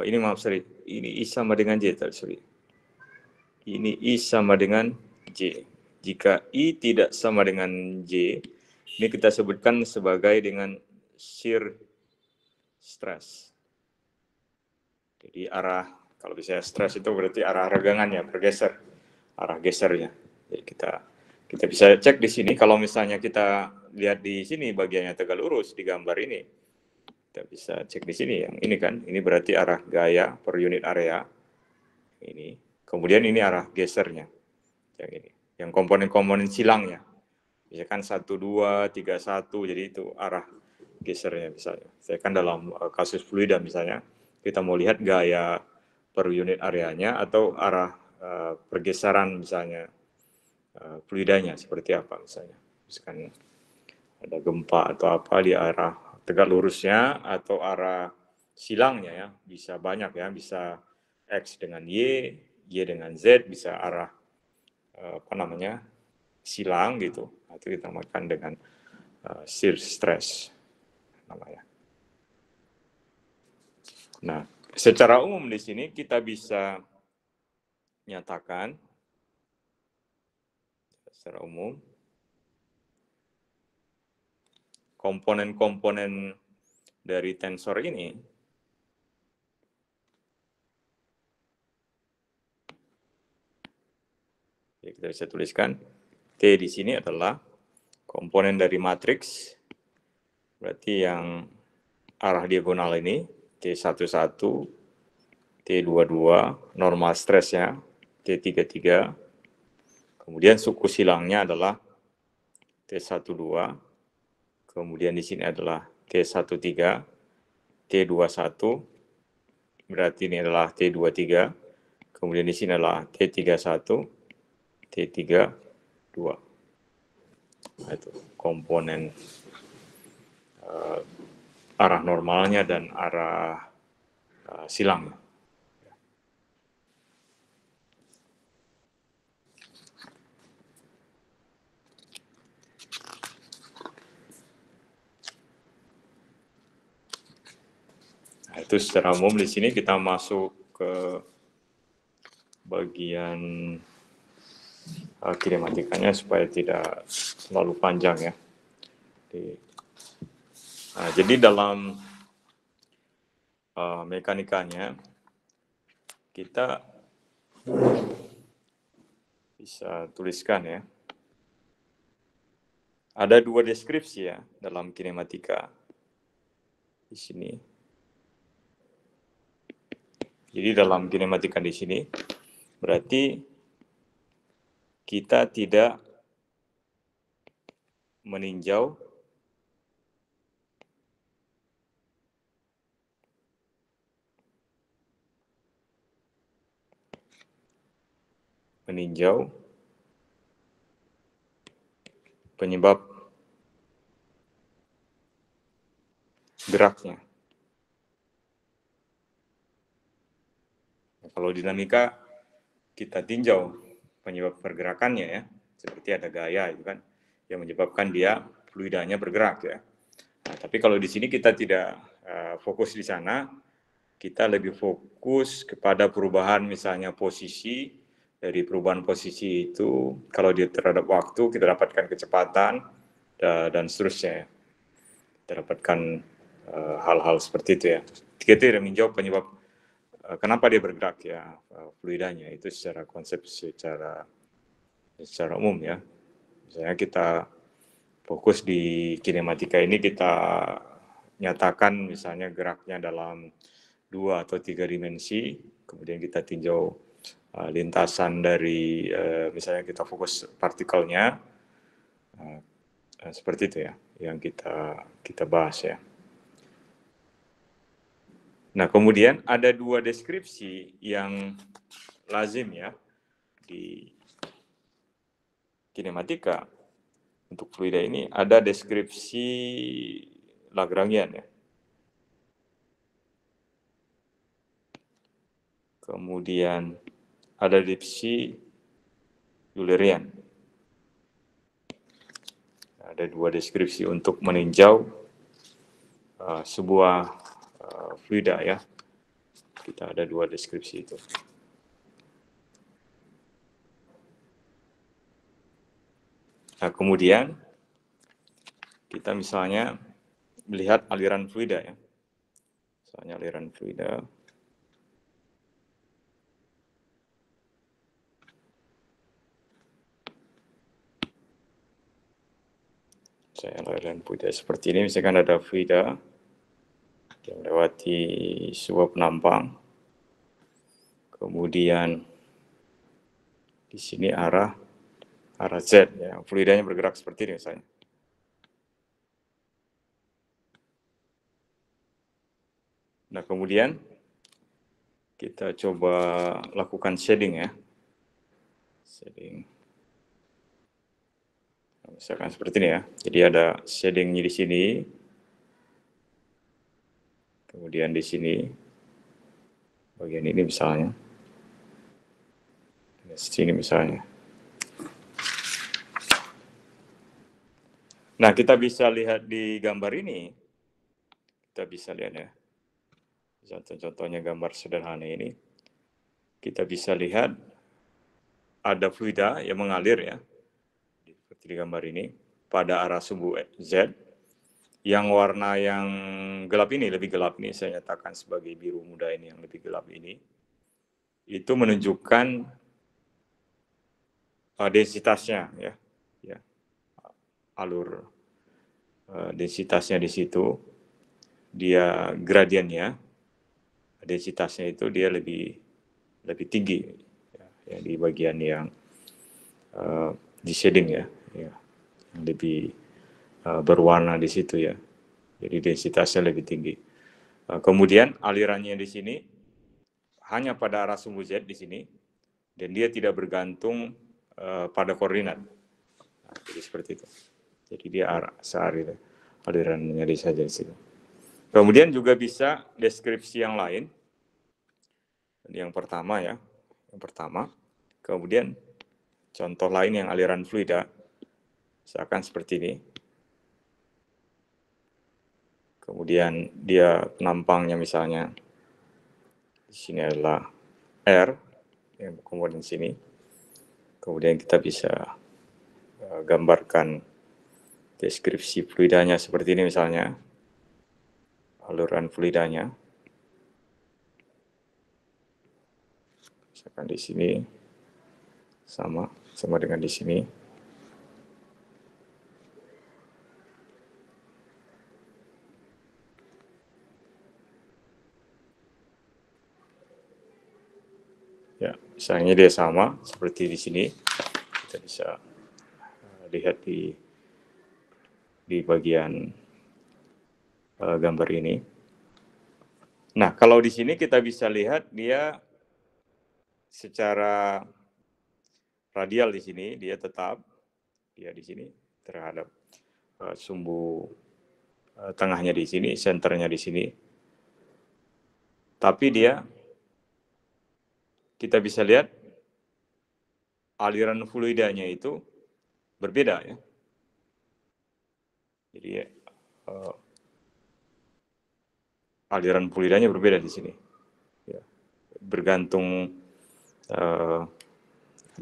ini maaf sorry, ini I sama dengan J tadi sorry. Ini I sama dengan J. Jika I tidak sama dengan J, ini kita sebutkan sebagai dengan shear stress. Jadi arah, kalau bisa stress itu berarti arah regangannya bergeser, arah gesernya. Jadi kita bisa cek di sini, kalau misalnya kita lihat di sini bagiannya tegak lurus di gambar ini, kita bisa cek di sini yang ini kan, ini berarti arah gaya per unit area. Ini. Kemudian ini arah gesernya. Yang ini. Yang komponen-komponen silangnya. Misalkan 1, 2, 3, 1, jadi itu arah gesernya misalnya. Saya kan dalam kasus fluida misalnya, kita mau lihat gaya per unit areanya atau arah pergeseran misalnya fluidanya seperti apa misalnya. Misalkan ada gempa atau apa di arah tegak lurusnya atau arah silangnya ya, bisa banyak ya, bisa X dengan Y, Y dengan Z, bisa arah silang gitu. Itu kita namakan dengan shear stress namanya. Nah, secara umum di sini kita bisa nyatakan secara umum komponen-komponen dari tensor ini ya, kita bisa tuliskan T di sini adalah komponen dari matriks, berarti yang arah diagonal ini T11, T22, normal stressnya T33, kemudian suku silangnya adalah T12, kemudian di sini adalah T13, T21, berarti ini adalah T23, kemudian di sini adalah T31, T32. Nah, itu komponen arah normalnya dan arah silangnya. Nah, itu secara umum di sini kita masuk ke bagian kinematikanya supaya tidak terlalu panjang ya. Nah, jadi dalam mekanikanya kita bisa tuliskan ya. Ada 2 deskripsi ya dalam kinematika di sini. Jadi dalam kinematika di sini berarti kita tidak meninjau penyebab geraknya. Kalau dinamika kita tinjau penyebab pergerakannya ya, seperti ada gaya itu kan yang menyebabkan dia fluidanya bergerak ya. Nah, tapi kalau di sini kita tidak fokus di sana, kita lebih fokus kepada perubahan misalnya posisi. Dari perubahan posisi itu, kalau dia terhadap waktu, kita dapatkan kecepatan dan seterusnya. Kita dapatkan hal-hal seperti itu ya. Kita tidak menjawab penyebab kenapa dia bergerak ya, fluidanya itu secara konsep, secara umum ya. Misalnya kita fokus di kinematika ini, kita nyatakan misalnya geraknya dalam 2 atau 3 dimensi, kemudian kita tinjau lintasan dari misalnya kita fokus partikelnya, seperti itu ya yang kita bahas ya. Nah, kemudian ada 2 deskripsi yang lazim ya di kinematika untuk fluida ini. Ada deskripsi Lagrangian ya. Kemudian ada deskripsi Eulerian. Ada 2 deskripsi untuk meninjau sebuah fluida ya. Kita ada 2 deskripsi itu. Nah, kemudian kita misalnya melihat aliran fluida ya. Misalnya aliran fluida. Saya aliran fluida seperti ini, misalkan ada fluida yang melewati sebuah penampang. Kemudian di sini arah Z ya, fluidanya bergerak seperti ini misalnya. Nah, kemudian kita coba lakukan shading ya. Shading. Misalkan seperti ini ya. Jadi ada shadingnya di sini. Kemudian di sini bagian ini misalnya. Di sini misalnya. Nah, kita bisa lihat di gambar ini. Kita bisa lihat ya. Contohnya gambar sederhana ini. Kita bisa lihat ada fluida yang mengalir ya. Seperti di gambar ini. Pada arah sumbu Z. Yang warna yang gelap ini, lebih gelap nih, saya nyatakan sebagai biru muda ini, yang lebih gelap ini. Itu menunjukkan densitasnya ya. Alur densitasnya di situ, dia gradiennya, densitasnya itu dia lebih tinggi ya, di bagian yang di shading ya, yang lebih berwarna di situ ya. Jadi densitasnya lebih tinggi. Kemudian alirannya di sini hanya pada arah sumbu Z di sini, dan dia tidak bergantung pada koordinat. Nah, jadi seperti itu. Jadi dia alirannya di saja di situ. Kemudian juga bisa deskripsi yang lain. Yang pertama ya, Kemudian contoh lain yang aliran fluida, misalkan seperti ini. Kemudian dia penampangnya misalnya di sini adalah R, yang kemudian di sini. Kemudian kita bisa gambarkan deskripsi fluidanya seperti ini misalnya, aluran fluidanya. Misalkan di sini sama dengan di sini. Ya, misalnya dia sama seperti di sini. Kita bisa lihat di bagian gambar ini. Nah, kalau di sini kita bisa lihat dia secara radial di sini, dia tetap di sini terhadap sumbu tengahnya di sini, senternya di sini. Tapi kita bisa lihat aliran fluidanya itu berbeda ya. Jadi aliran fluidanya berbeda di sini. Ya. Bergantung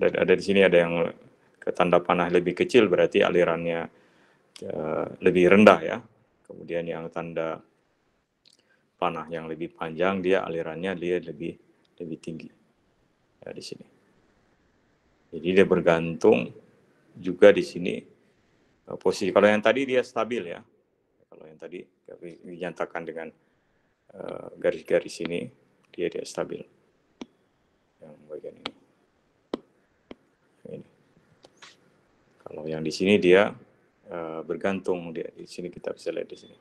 ada di sini ada yang ke tanda panah lebih kecil berarti alirannya lebih rendah ya. Kemudian yang tanda panah yang lebih panjang dia alirannya dia lebih tinggi ya di sini. Jadi dia bergantung juga di sini posisi. Kalau yang tadi dia stabil ya. Kalau yang tadi dinyatakan dengan garis-garis ini dia stabil. Yang bagian ini. Ini. Kalau yang di sini dia bergantung dia di sini kita bisa lihat di sini.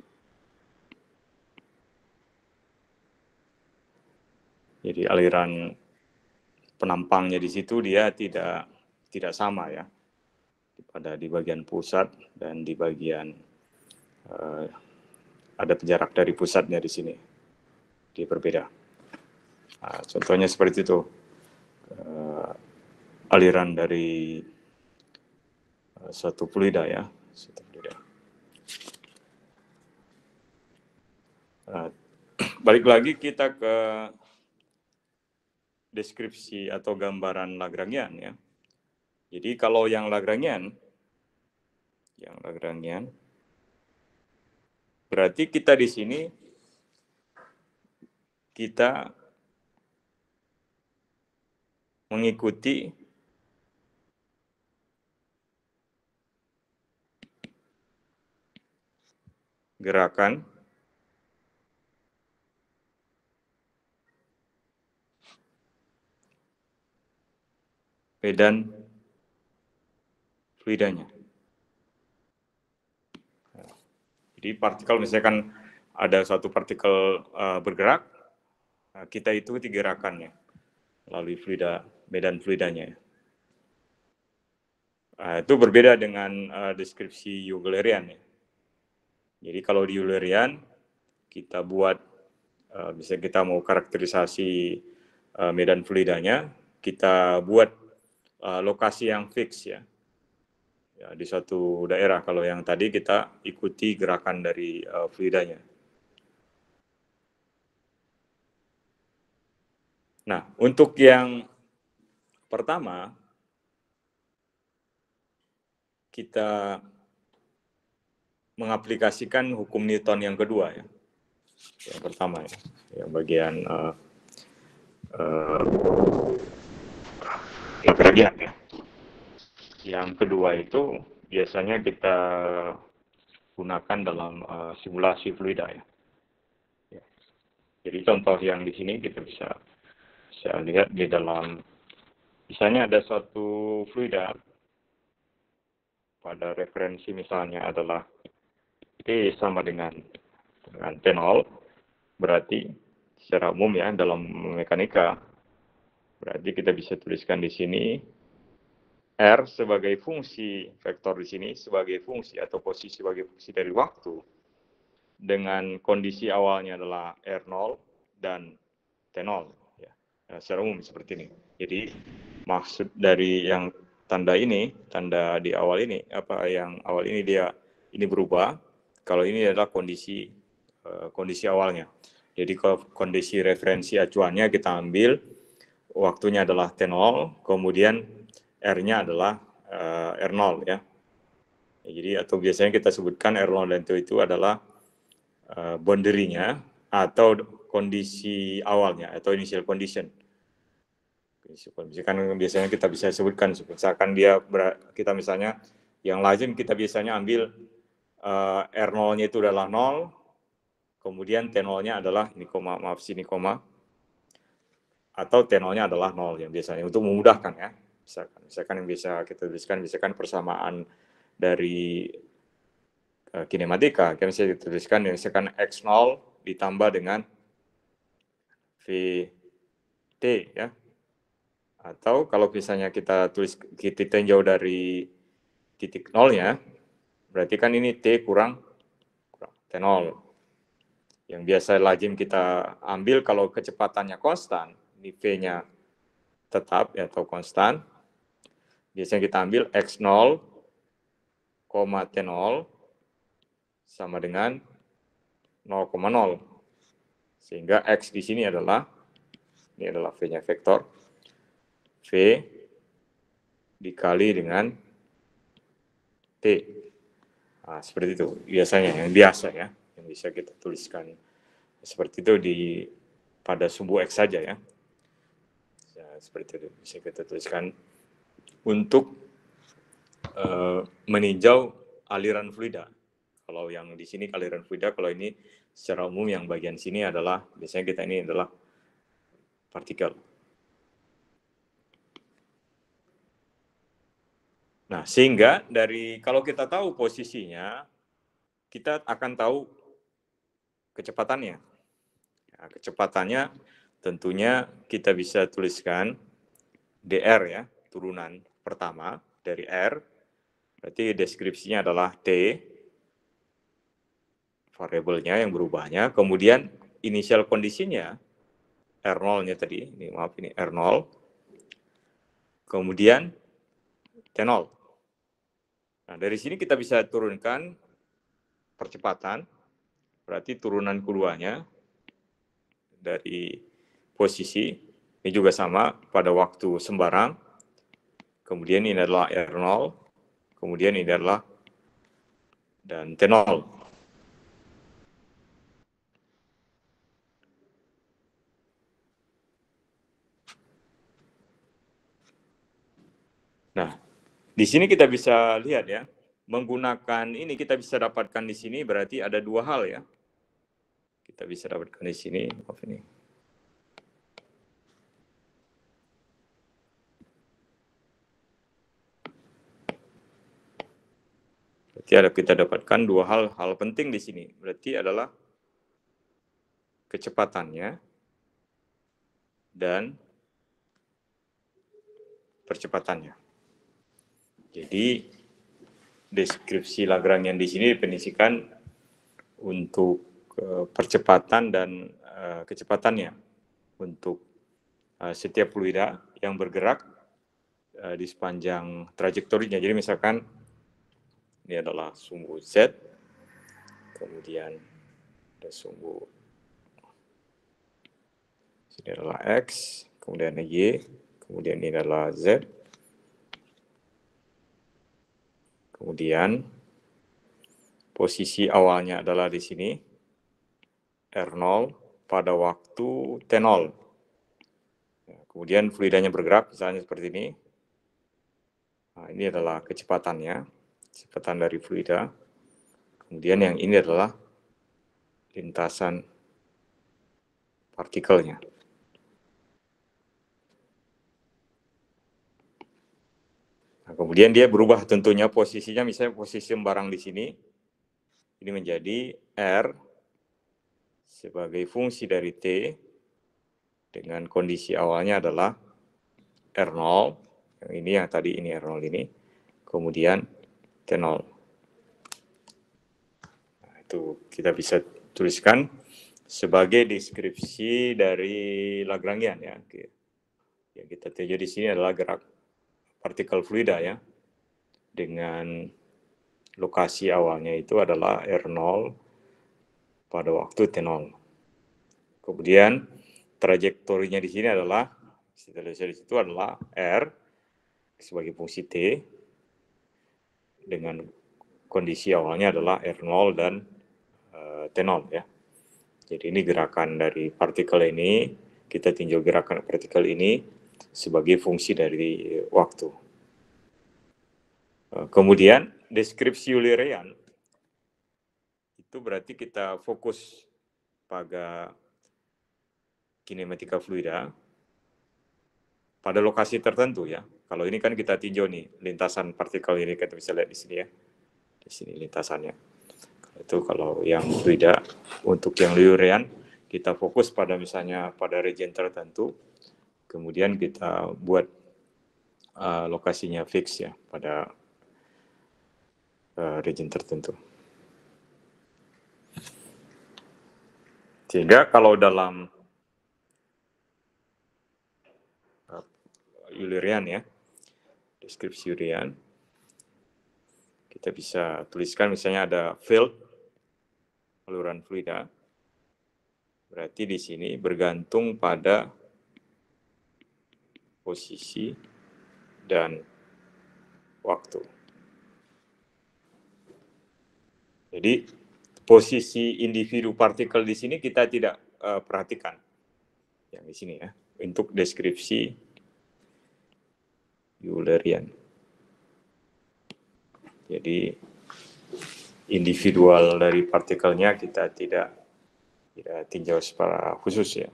Jadi aliran penampangnya di situ dia tidak sama ya. Pada di bagian pusat dan di bagian ada jarak dari pusatnya di sini. Dia berbeda. Nah, contohnya seperti itu. Aliran dari suatu fluida ya. Suatu fluida. Balik lagi kita ke deskripsi atau gambaran Lagrangian ya. Jadi kalau yang Lagrangian berarti kita di sini kita mengikuti gerakan medan fluidanya. Jadi partikel misalkan ada suatu partikel bergerak, kita ikuti gerakannya melalui fluida, medan fluidanya. Itu berbeda dengan deskripsi Eulerian ya. Jadi kalau di Eulerian kita buat bisa kita mau karakterisasi medan fluidanya, kita buat lokasi yang fix ya. Ya, di suatu daerah. Kalau yang tadi kita ikuti gerakan dari fluidanya. Nah, untuk yang pertama, kita mengaplikasikan hukum Newton yang kedua ya. Yang pertama ya, yang bagian Lagrangian ya. Yang kedua itu biasanya kita gunakan dalam simulasi fluida ya. Jadi contoh yang di sini kita bisa lihat di dalam, misalnya ada suatu fluida pada referensi misalnya adalah T sama dengan T0, berarti secara umum ya dalam mekanika, berarti kita bisa tuliskan di sini R sebagai fungsi vektor di sini sebagai fungsi atau posisi sebagai fungsi dari waktu dengan kondisi awalnya adalah R0 dan T0 ya. Nah, secara umum seperti ini. Jadi maksud dari yang tanda ini, tanda di awal ini apa yang awal ini dia ini berubah, kalau ini adalah kondisi awalnya. Jadi kalau kondisi referensi acuannya kita ambil waktunya adalah T0, kemudian R-nya adalah R0 ya. Jadi atau biasanya kita sebutkan R0 dan T itu adalah boundary-nya atau kondisi awalnya atau initial condition. Misalkan biasanya kita bisa sebutkan, misalkan kita misalnya yang lazim kita biasanya ambil R0-nya itu adalah 0, kemudian T0-nya adalah ini koma, maaf sini koma, atau T0-nya adalah 0 yang biasanya untuk memudahkan ya. Misalkan yang bisa kita tuliskan misalkan persamaan dari kinematika, kita bisa dituliskan misalkan X0 ditambah dengan VT ya. Atau kalau misalnya kita tulis kita tinjau dari titik nolnya, berarti kan ini T kurang T0. Yang biasa lazim kita ambil kalau kecepatannya konstan, ini V-nya tetap ya, atau konstan, biasanya kita ambil X0, T0 sama dengan 0,0. Sehingga X di sini adalah, ini adalah V-nya vektor, V dikali dengan T. Nah, seperti itu biasanya, yang biasa ya, yang bisa kita tuliskan. Seperti itu pada sumbu X saja ya. Seperti itu bisa kita tuliskan untuk meninjau aliran fluida. Kalau yang di sini aliran fluida, kalau ini secara umum yang bagian sini adalah, biasanya kita ini adalah partikel. Nah, sehingga kalau kita tahu posisinya, kita akan tahu kecepatannya. Nah, kecepatannya tentunya kita bisa tuliskan dr ya, turunan pertama dari R, berarti deskripsinya adalah T, variabelnya yang berubahnya, kemudian inisial kondisinya, R0-nya tadi, ini maaf ini R0, kemudian T0. Nah, dari sini kita bisa turunkan percepatan, berarti turunan keduanya dari posisi, ini juga sama pada waktu sembarang, kemudian ini adalah R0, kemudian ini adalah dan T0. Nah, di sini kita bisa lihat ya, menggunakan ini kita bisa dapatkan di sini berarti ada dua hal ya. Kita bisa dapatkan di sini, maaf ini. Berarti kita dapatkan dua hal penting di sini. Berarti adalah kecepatannya dan percepatannya. Jadi deskripsi Lagrangian di sini definisikan untuk percepatan dan kecepatannya untuk setiap fluida yang bergerak di sepanjang trajektorinya. Jadi misalkan ini adalah sumbu Z, kemudian ada sumbu ini adalah X, kemudian Y, kemudian ini adalah Z, kemudian posisi awalnya adalah di sini R0 pada waktu T0. Kemudian fluidanya bergerak, misalnya seperti ini. Nah, ini adalah kecepatannya, kecepatan dari fluida. Kemudian yang ini adalah lintasan partikelnya. Nah, kemudian dia berubah tentunya posisinya, misalnya posisi sembarang di sini, ini menjadi R sebagai fungsi dari T dengan kondisi awalnya adalah R0, yang ini yang tadi ini R0 ini, kemudian T0. Nah, itu kita bisa tuliskan sebagai deskripsi dari Lagrangian ya. Yang kita tuju di sini adalah gerak partikel fluida ya, dengan lokasi awalnya itu adalah R0 pada waktu T0. Kemudian trajektorinya di sini adalah, di situ adalah R sebagai fungsi T dengan kondisi awalnya adalah R0 dan T0 ya. Jadi ini gerakan dari partikel ini, kita tinjau gerakan partikel ini sebagai fungsi dari waktu. Kemudian deskripsi Eulerian itu berarti kita fokus pada kinematika fluida pada lokasi tertentu ya. Kalau ini kan kita tinjau nih lintasan partikel ini, kita bisa lihat di sini ya. Di sini lintasannya. Itu kalau yang fluida, untuk yang Eulerian kita fokus pada misalnya pada region tertentu, kemudian kita buat lokasinya fix ya pada region tertentu. Sehingga kalau dalam Eulerian ya, deskripsi Eulerian, kita bisa tuliskan misalnya ada field, saluran fluida, Berarti di sini bergantung pada posisi dan waktu. Jadi posisi individu partikel di sini kita tidak perhatikan. Yang di sini ya, untuk deskripsi Eulerian. Jadi individual dari partikelnya kita tidak tinjau secara khusus ya.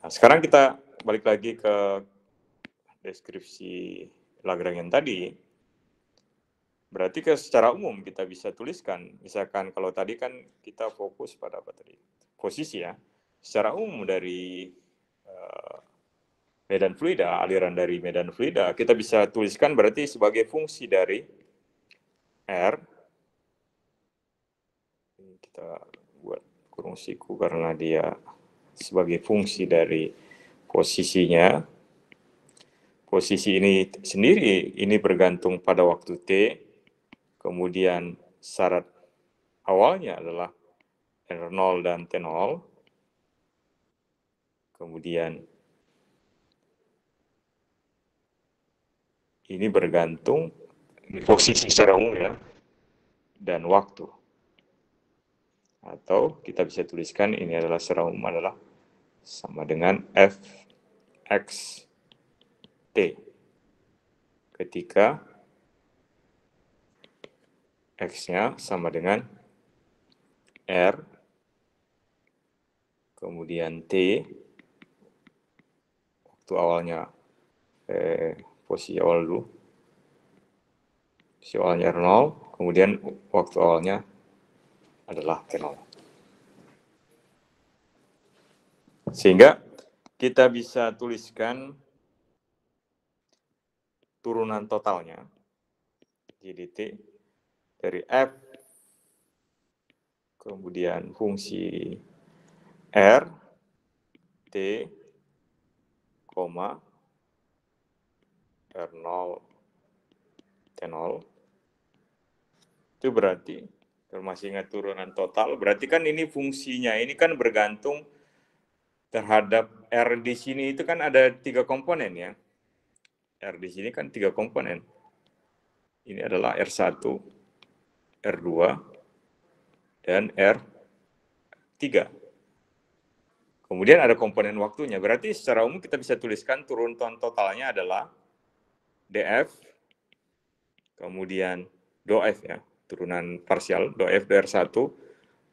Nah, sekarang kita balik lagi ke deskripsi Lagrangian tadi. Berarti secara umum kita bisa tuliskan, misalkan kalau tadi kan kita fokus pada apa tadi? Posisi ya. Secara umum dari medan fluida, aliran dari medan fluida, kita bisa tuliskan berarti sebagai fungsi dari R. Ini kita buat kurung siku karena dia sebagai fungsi dari posisinya. Posisi ini sendiri, ini bergantung pada waktu T, kemudian syarat awalnya adalah R0 dan T0, kemudian ini bergantung posisi secara umum ya, dan waktu. Atau kita bisa tuliskan ini adalah secara umum adalah sama dengan Fx T ketika X-nya sama dengan R, kemudian T, waktu awalnya, posisi awal dulu, posisi awalnya R0, kemudian waktu awalnya adalah T0. Sehingga kita bisa tuliskan turunan totalnya, GDT, dari F, kemudian fungsi R, T, R0, T0. Itu berarti, kalau masih ingat turunan total, berarti kan ini fungsinya, ini kan bergantung terhadap R di sini itu kan ada 3 komponen ya. R di sini kan 3 komponen. Ini adalah R1, R2, dan R3. Kemudian ada komponen waktunya. Berarti secara umum kita bisa tuliskan turunan totalnya adalah DF, kemudian DOF ya, turunan parsial, DOF, DR1,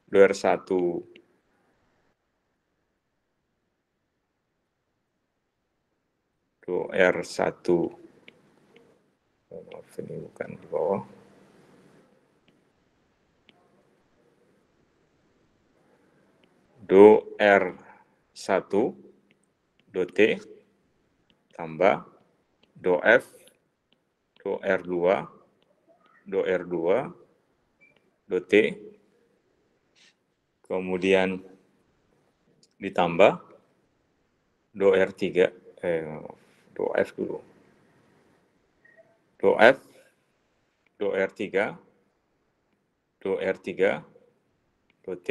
DR1, DR1, maaf ini bukan di bawah, do R1, do T, tambah do F, do R2, do R2, do T, kemudian ditambah do R3, do F dulu, do F, do R3, do R3, do T,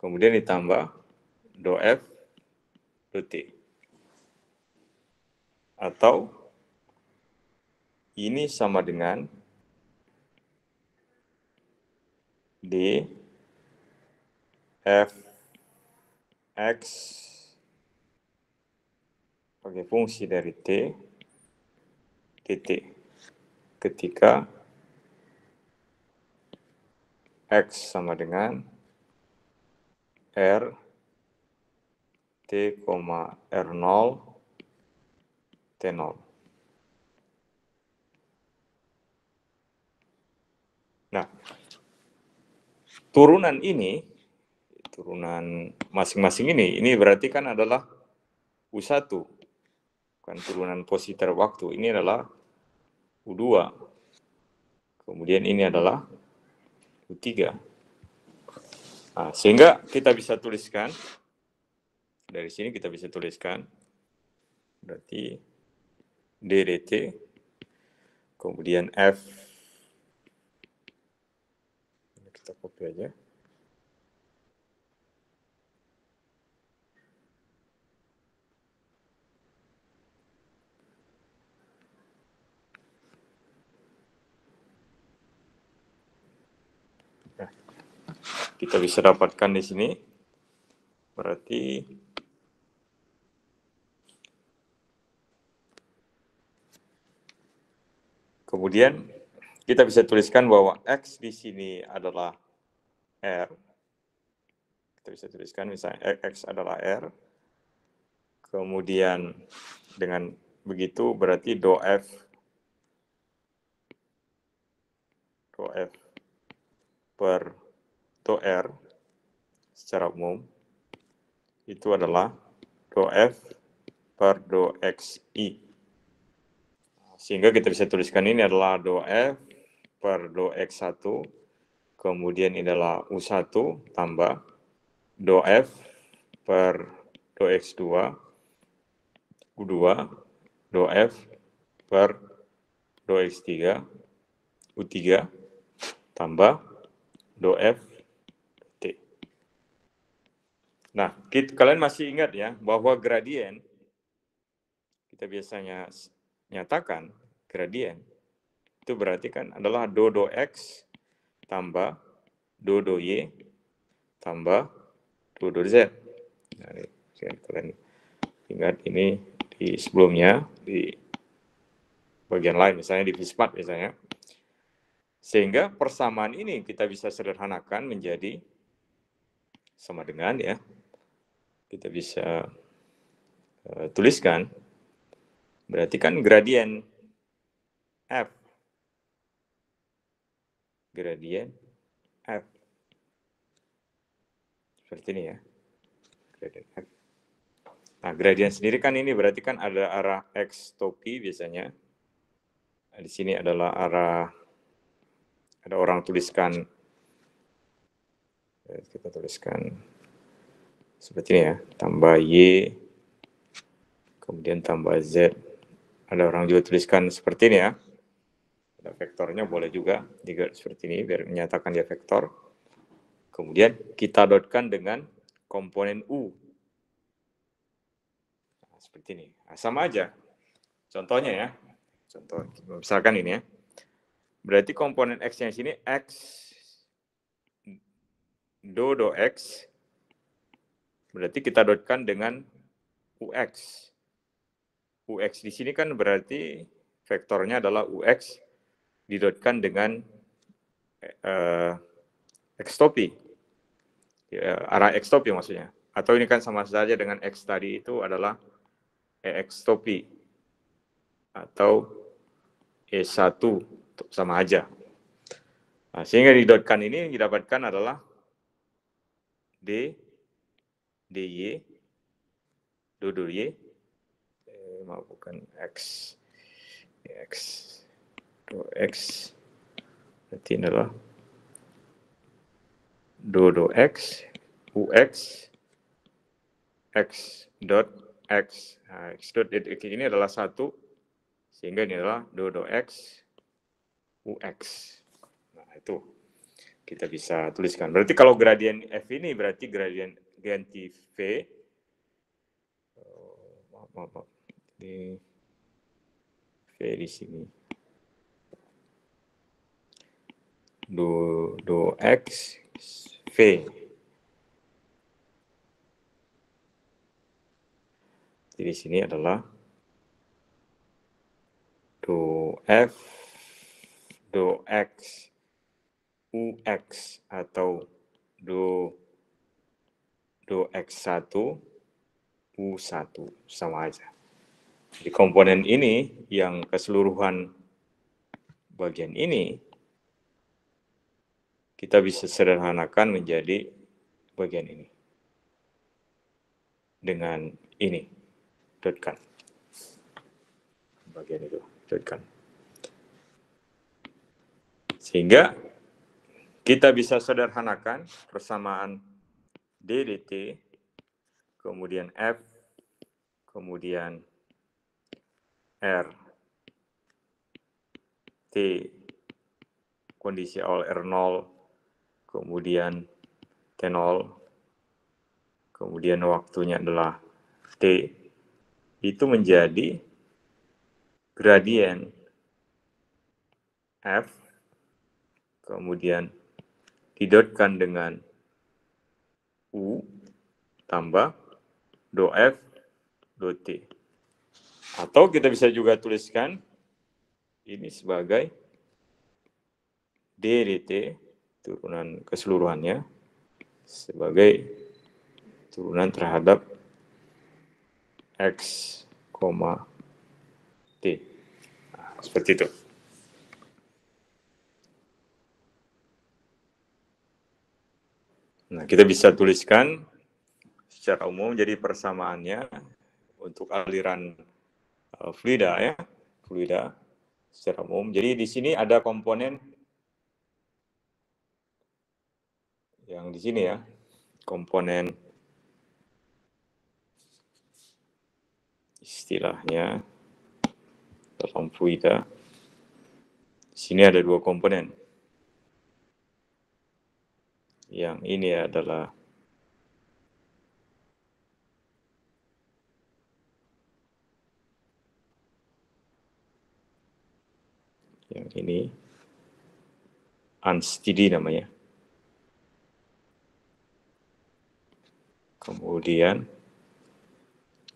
kemudian ditambah do F, do T. Atau ini sama dengan D F X sebagai fungsi dari T dt ketika X sama dengan R T, R0 T0. Nah, turunan ini, turunan masing-masing ini berarti kan adalah U1, bukan turunan posisi terhadap waktu, ini adalah U2, kemudian ini adalah U3. Nah, sehingga kita bisa tuliskan, dari sini kita bisa tuliskan, berarti D dt, kemudian F, kita copy aja, Nah, kita bisa dapatkan di sini, berarti kemudian kita bisa tuliskan bahwa X di sini adalah R. Kita bisa tuliskan misalnya X adalah R. Kemudian dengan begitu berarti do F per do R secara umum itu adalah do F per do XI. Sehingga kita bisa tuliskan ini adalah do F per do X1, kemudian ini adalah U1 tambah do F per do X2, U2, do F per do X3, U3, tambah do F T. Nah, kalian masih ingat ya, bahwa gradien, kita biasanya nyatakan gradien, itu berarti kan adalah do X tambah do Y tambah do Z. Nah, kalian ingat ini di sebelumnya, di bagian lain, misalnya di FISPAT misalnya. Sehingga persamaan ini kita bisa sederhanakan menjadi sama dengan ya, kita bisa tuliskan, berarti kan gradien F, gradien F, seperti ini ya, gradien F. Nah, gradien sendiri kan ini berarti kan ada arah X topi biasanya. Nah, di sini adalah arah, ada orang tuliskan, kita tuliskan seperti ini ya, tambah Y, kemudian tambah Z. Ada orang juga tuliskan seperti ini ya. Ada vektornya boleh juga seperti ini, biar menyatakan dia vektor. Kemudian kita dotkan dengan komponen U. Nah, seperti ini. Nah, sama aja. Contohnya ya. Contoh, misalkan ini ya. Berarti komponen X-nya sini X do X. Berarti kita dotkan dengan UX. UX di sini kan berarti vektornya adalah UX didotkan dengan X topi. Ya, arah X topi maksudnya. Atau ini kan sama saja dengan X tadi itu adalah EX topi. Atau E1 sama aja. Nah, sehingga didotkan ini didapatkan adalah D, DY, do Y, bukan X, X, do X, berarti ini adalah do X, UX, X dot X. Nah, X dot X ini adalah 1, sehingga ini adalah do X, UX. Nah, itu kita bisa tuliskan. Berarti kalau gradien F ini berarti gradien ganti V. Maaf. Di V di sini. Do X V. Jadi di sini adalah do F, do X, UX atau do X1, U1 sama aja. Di komponen ini yang keseluruhan bagian ini kita bisa sederhanakan menjadi bagian ini dengan ini dotkan bagian itu dotkan, sehingga kita bisa sederhanakan persamaan D dt, kemudian F, kemudian R, T, kondisi awal R0, kemudian T0, kemudian waktunya adalah T, itu menjadi gradien F, kemudian didotkan dengan U tambah do F do T. Atau kita bisa juga tuliskan ini sebagai D dt turunan keseluruhannya sebagai turunan terhadap X, T. Nah, seperti itu. Nah, kita bisa tuliskan secara umum jadi persamaannya untuk aliran fluida ya, fluida secara umum. Jadi di sini ada komponen yang di sini ya, komponen istilahnya dalam fluida. Di sini ada dua komponen. Yang ini adalah yang ini unsteady namanya. Kemudian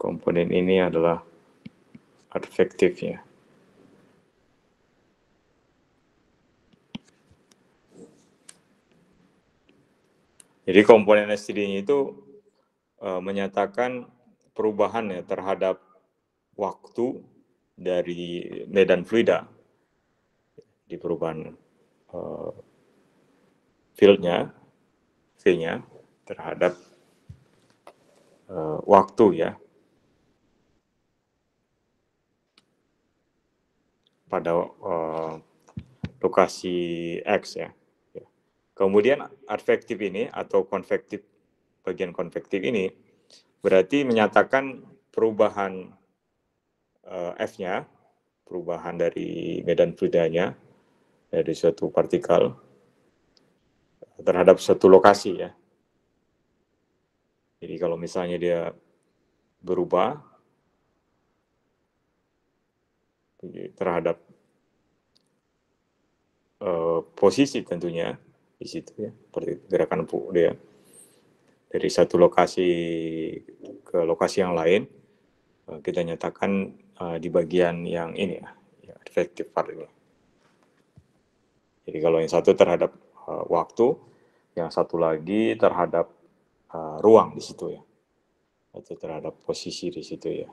komponen ini adalah advektifnya. Jadi komponen STD-nya itu menyatakan perubahan ya terhadap waktu dari medan fluida di perubahan field-nya, V-nya terhadap waktu ya pada lokasi X ya. Kemudian advektif ini atau konvektif, bagian konvektif ini berarti menyatakan perubahan F-nya, perubahan dari medan fluidanya dari suatu partikel terhadap suatu lokasi ya. Jadi kalau misalnya dia berubah terhadap posisi tentunya di situ ya, seperti gerakan dia dari satu lokasi ke lokasi yang lain, kita nyatakan di bagian yang ini ya advektif part ini. Jadi kalau yang satu terhadap waktu, yang satu lagi terhadap ruang di situ ya, atau terhadap posisi di situ ya.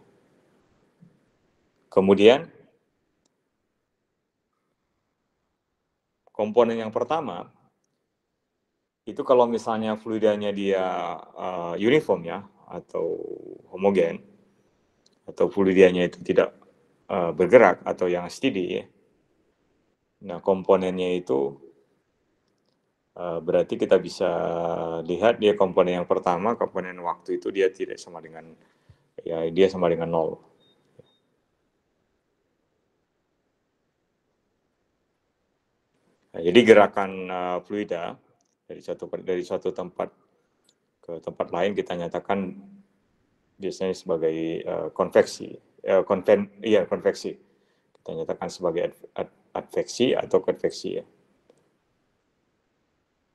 Kemudian komponen yang pertama itu kalau misalnya fluidanya dia uniform ya atau homogen atau fluidanya itu tidak bergerak atau yang steady ya. Nah, komponennya itu berarti kita bisa lihat dia komponen yang pertama, komponen waktu itu dia tidak sama dengan ya dia sama dengan 0. Nah, jadi gerakan fluida dari suatu tempat ke tempat lain kita nyatakan biasanya sebagai konveksi, konveksi. Kita nyatakan sebagai adveksi atau konveksi ya.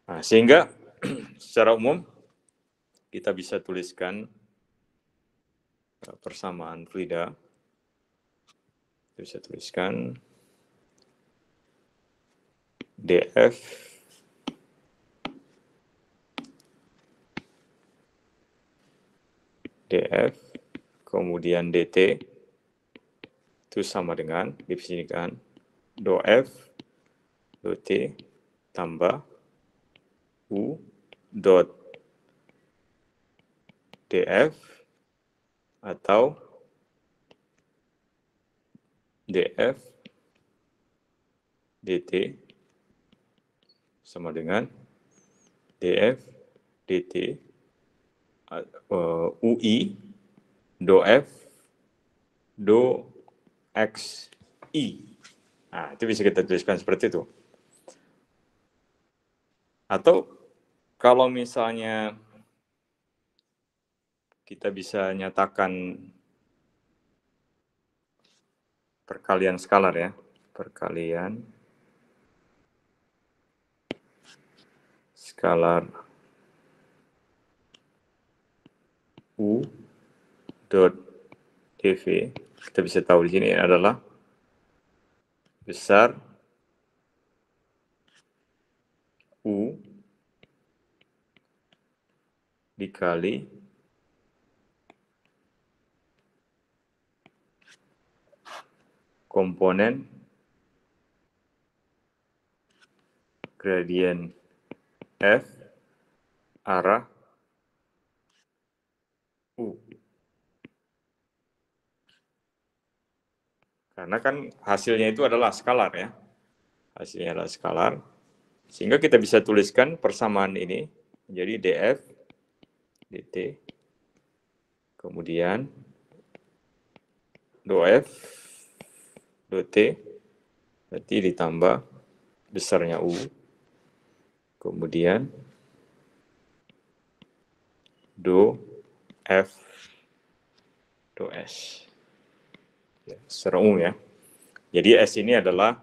Nah, sehingga secara umum kita bisa tuliskan persamaan fluida. Kita bisa tuliskan df kemudian dt itu sama dengan disinikan do f do t tambah u dot df atau df dt sama dengan df dt UI do F do X I. Nah, itu bisa kita tuliskan seperti itu. Atau kalau misalnya kita bisa nyatakan perkalian skalar ya, perkalian skalar U dot dv, kita bisa tahu di sini adalah besar U dikali komponen gradien F arah U. Karena kan hasilnya itu adalah skalar ya. Hasilnya adalah skalar. Sehingga kita bisa tuliskan persamaan ini menjadi df dt, kemudian dou-f dou-t, berarti ditambah besarnya U, kemudian dou-f dou-s. Ya, secara umum ya. Jadi S ini adalah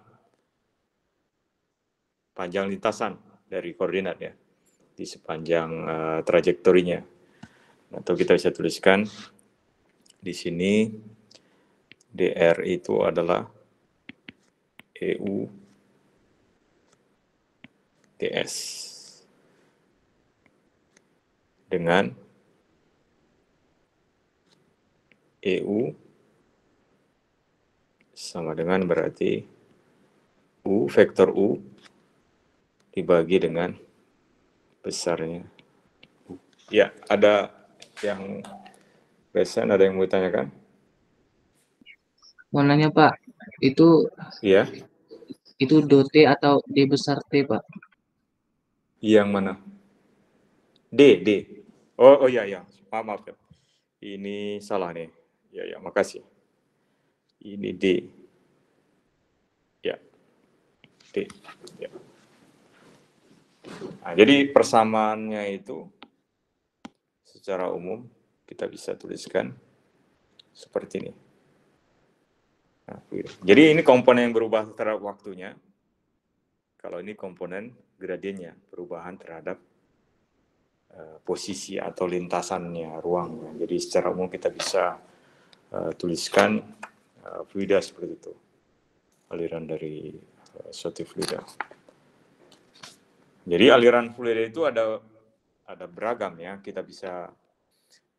panjang lintasan dari koordinat ya, di sepanjang trajektorinya. Atau kita bisa tuliskan di sini dr itu adalah EU ds dengan EU sama dengan berarti U, vektor U dibagi dengan besarnya U. Ya, ada yang present, ada yang mau ditanyakan? Mau nanya Pak, itu Iya. do T atau D besar T Pak? Yang mana? D. Oh iya, maaf ya. Ini salah nih. Ya, makasih. Ini D. Ya, D. Ya. Nah, jadi persamaannya itu secara umum kita bisa tuliskan seperti ini. Nah, jadi ini komponen yang berubah terhadap waktunya. Kalau ini komponen gradiennya, perubahan terhadap posisi atau lintasannya ruang. Jadi secara umum kita bisa tuliskan fluida seperti itu, aliran dari suatu fluida. Jadi aliran fluida itu ada beragam ya. Kita bisa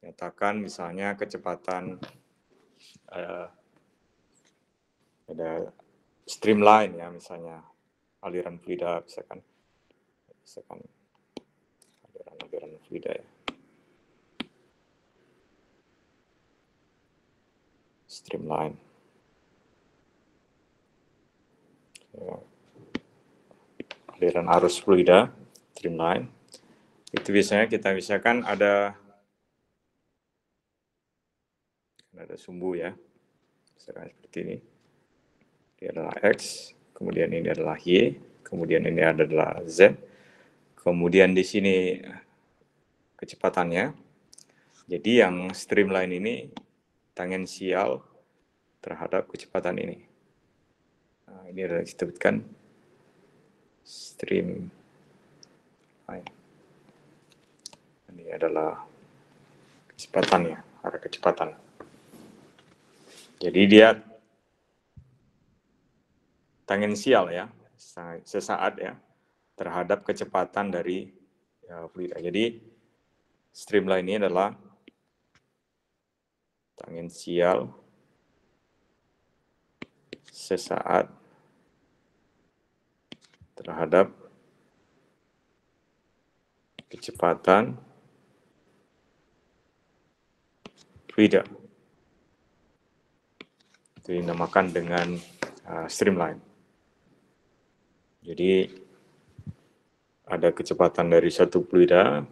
nyatakan misalnya kecepatan ada streamline ya, misalnya aliran fluida misalkan aliran fluida ya. Streamline. Ya. Aliran arus fluida, streamline. Itu biasanya kita misalkan ada sumbu ya. Misalkan seperti ini. Ini adalah X, kemudian ini adalah Y, kemudian ini adalah Z. Kemudian di sini kecepatannya. Jadi yang streamline ini tangensial terhadap kecepatan ini. Nah, ini adalah disebutkan streamline. Ini adalah kecepatannya, arah kecepatan. Jadi dia tangensial ya, sesaat ya, terhadap kecepatan dari fluida. Jadi streamline ini adalah tangensial sesaat terhadap kecepatan fluida. Itu dinamakan dengan streamline. Jadi ada kecepatan dari satu fluida,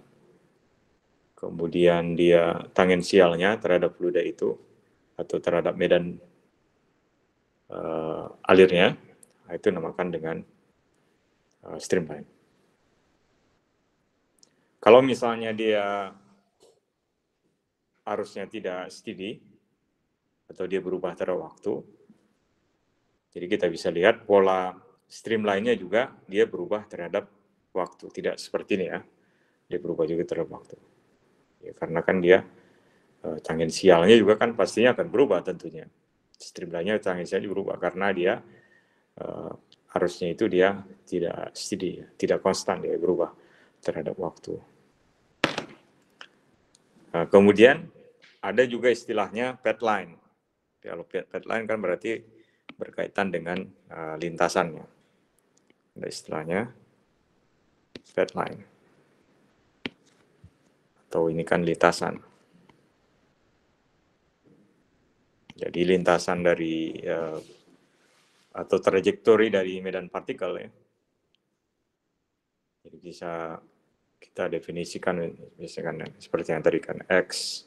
kemudian dia tangensialnya terhadap fluida itu atau terhadap medan alirnya, itu dinamakan dengan streamline. Kalau misalnya dia arusnya tidak steady atau dia berubah terhadap waktu, jadi kita bisa lihat pola streamline-nya juga dia berubah terhadap waktu. Tidak seperti ini ya, dia berubah juga terhadap waktu. Ya, karena kan dia tangensialnya juga kan pastinya akan berubah tentunya. Streamline-nya tangensialnya berubah karena dia arusnya itu dia tidak steady, tidak konstan, dia berubah terhadap waktu. Kemudian ada juga istilahnya path line. Kalau path line kan berarti berkaitan dengan lintasannya. Ada istilahnya path line. Atau ini kan lintasan. Jadi lintasan dari atau trajektori dari medan partikel ya. Jadi bisa kita definisikan misalkan seperti yang tadi kan X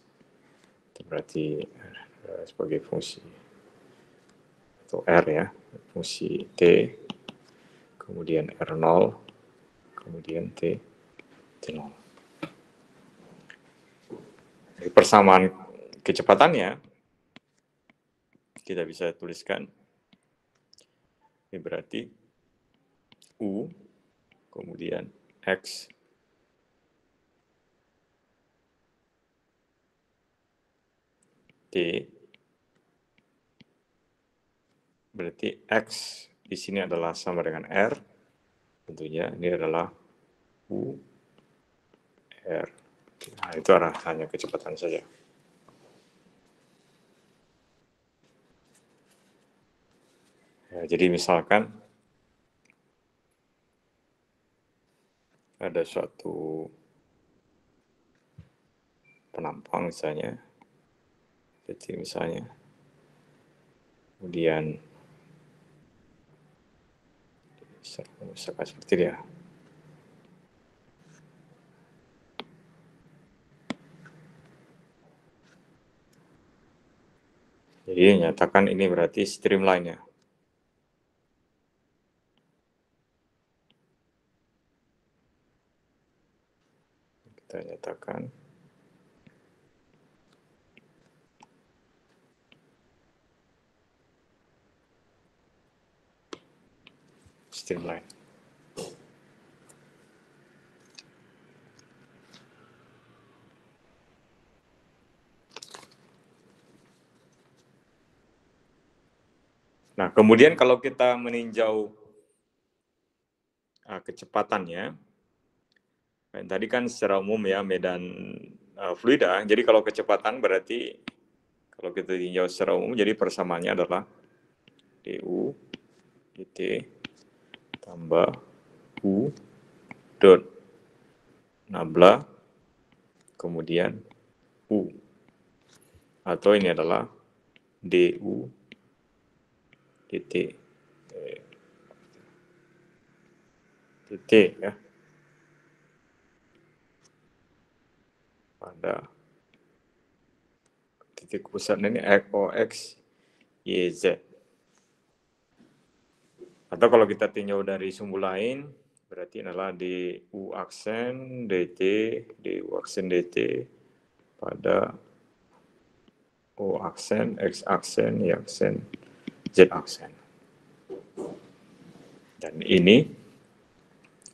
itu berarti sebagai fungsi atau R ya, fungsi T, kemudian R0, kemudian T0. Jadi persamaan kecepatannya kita bisa tuliskan ini berarti U kemudian X T berarti X di sini adalah sama dengan R, tentunya ini adalah U R. Nah, itu hanya kecepatan saja. Ya, jadi misalkan ada suatu penampang misalnya, jadi misalnya, kemudian misalkan seperti dia. Jadi nyatakan ini berarti streamline-nya. Kita nyatakan streamline. Nah, kemudian kalau kita meninjau kecepatannya, tadi kan secara umum ya medan fluida, jadi kalau kecepatan berarti kalau kita tinjau secara umum, jadi persamaannya adalah du dt tambah u dot nabla kemudian u, atau ini adalah du dt dt ya pada titik pusat ini x y z. Atau kalau kita tinjau dari sumbu lain, berarti adalah du aksen dt, du aksen dt pada o aksen, x aksen, y aksen, z aksen. Dan ini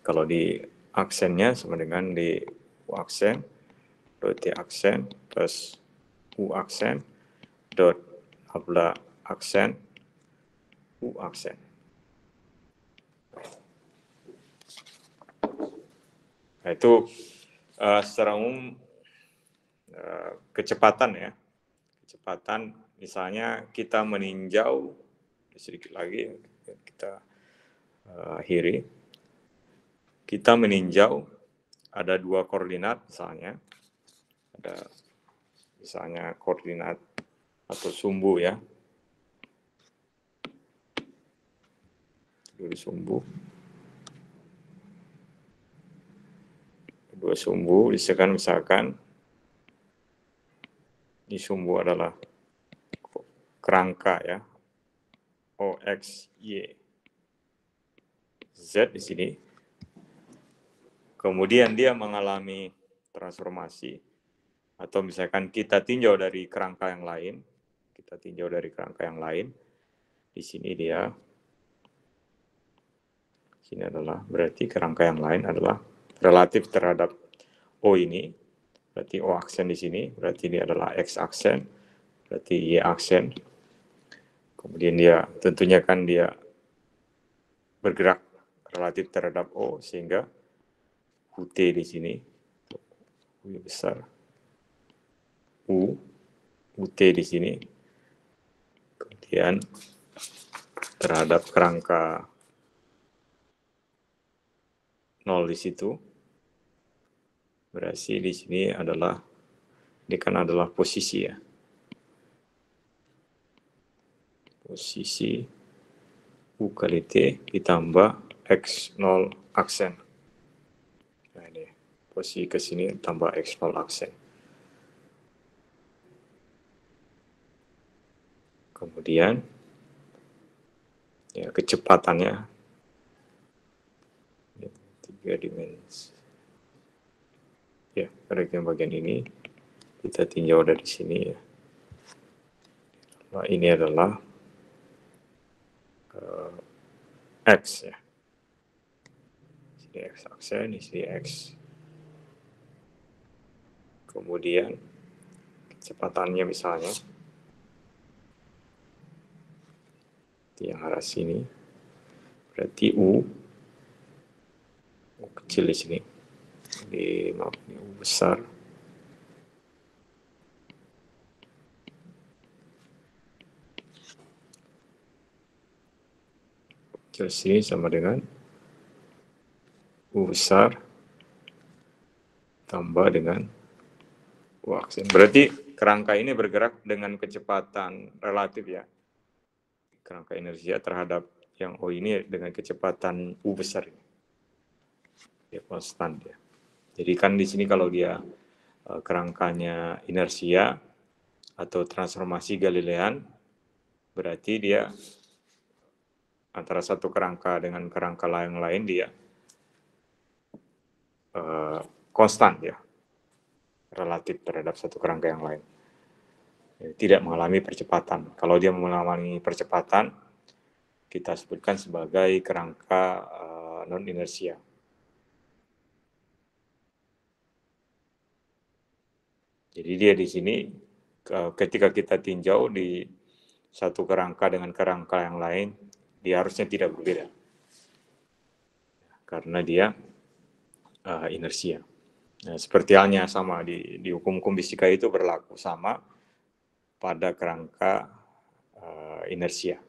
kalau di aksennya sama dengan di u aksen, dot t aksen plus u aksen dot nabla aksen u aksen. Nah, itu secara umum kecepatan ya. Kecepatan misalnya kita meninjau sedikit lagi kita akhiri. Kita meninjau ada dua koordinat misalnya. Ada misalnya koordinat atau sumbu ya. Dua sumbu. Dua sumbu misalkan di sumbu adalah kerangka ya. OX, Y, Z di sini. Kemudian dia mengalami transformasi atau misalkan kita tinjau dari kerangka yang lain, di sini dia Sini adalah berarti kerangka yang lain adalah relatif terhadap O ini. Berarti O aksen di sini, berarti ini adalah X aksen, berarti Y aksen. Kemudian dia tentunya kan dia bergerak relatif terhadap O, sehingga UT di sini, U besar, UT di sini, kemudian terhadap kerangka 0 di situ, berarti di sini adalah, ini kan adalah posisi ya, posisi U kali T ditambah X0 aksen. Nah ini, posisi ke sini tambah X0 aksen. Kemudian, ya kecepatannya, 3 dimensi. Ya, pada bagian ini, kita tinjau dari sini ya. Nah, ini adalah X ya. Sini X aksen, di sini X. Kemudian kecepatannya misalnya yang arah sini, berarti U kecil di sini, maaf ini U besar, kecil sini sama dengan U besar tambah dengan U aksen. Berarti kerangka ini bergerak dengan kecepatan relatif ya. Kerangka inersia terhadap yang O ini dengan kecepatan U besar ini. Dia konstan ya. Jadi kan di sini kalau dia kerangkanya inersia atau transformasi Galilean, berarti dia antara satu kerangka dengan kerangka yang lain dia konstan ya, relatif terhadap satu kerangka yang lain. Tidak mengalami percepatan. Kalau dia mengalami percepatan, kita sebutkan sebagai kerangka non-inersia. Jadi dia di sini, ketika kita tinjau di satu kerangka dengan kerangka yang lain, dia harusnya tidak berbeda. Karena dia inersia. Nah, seperti halnya sama di hukum-hukum fisika itu berlaku sama pada kerangka inersia.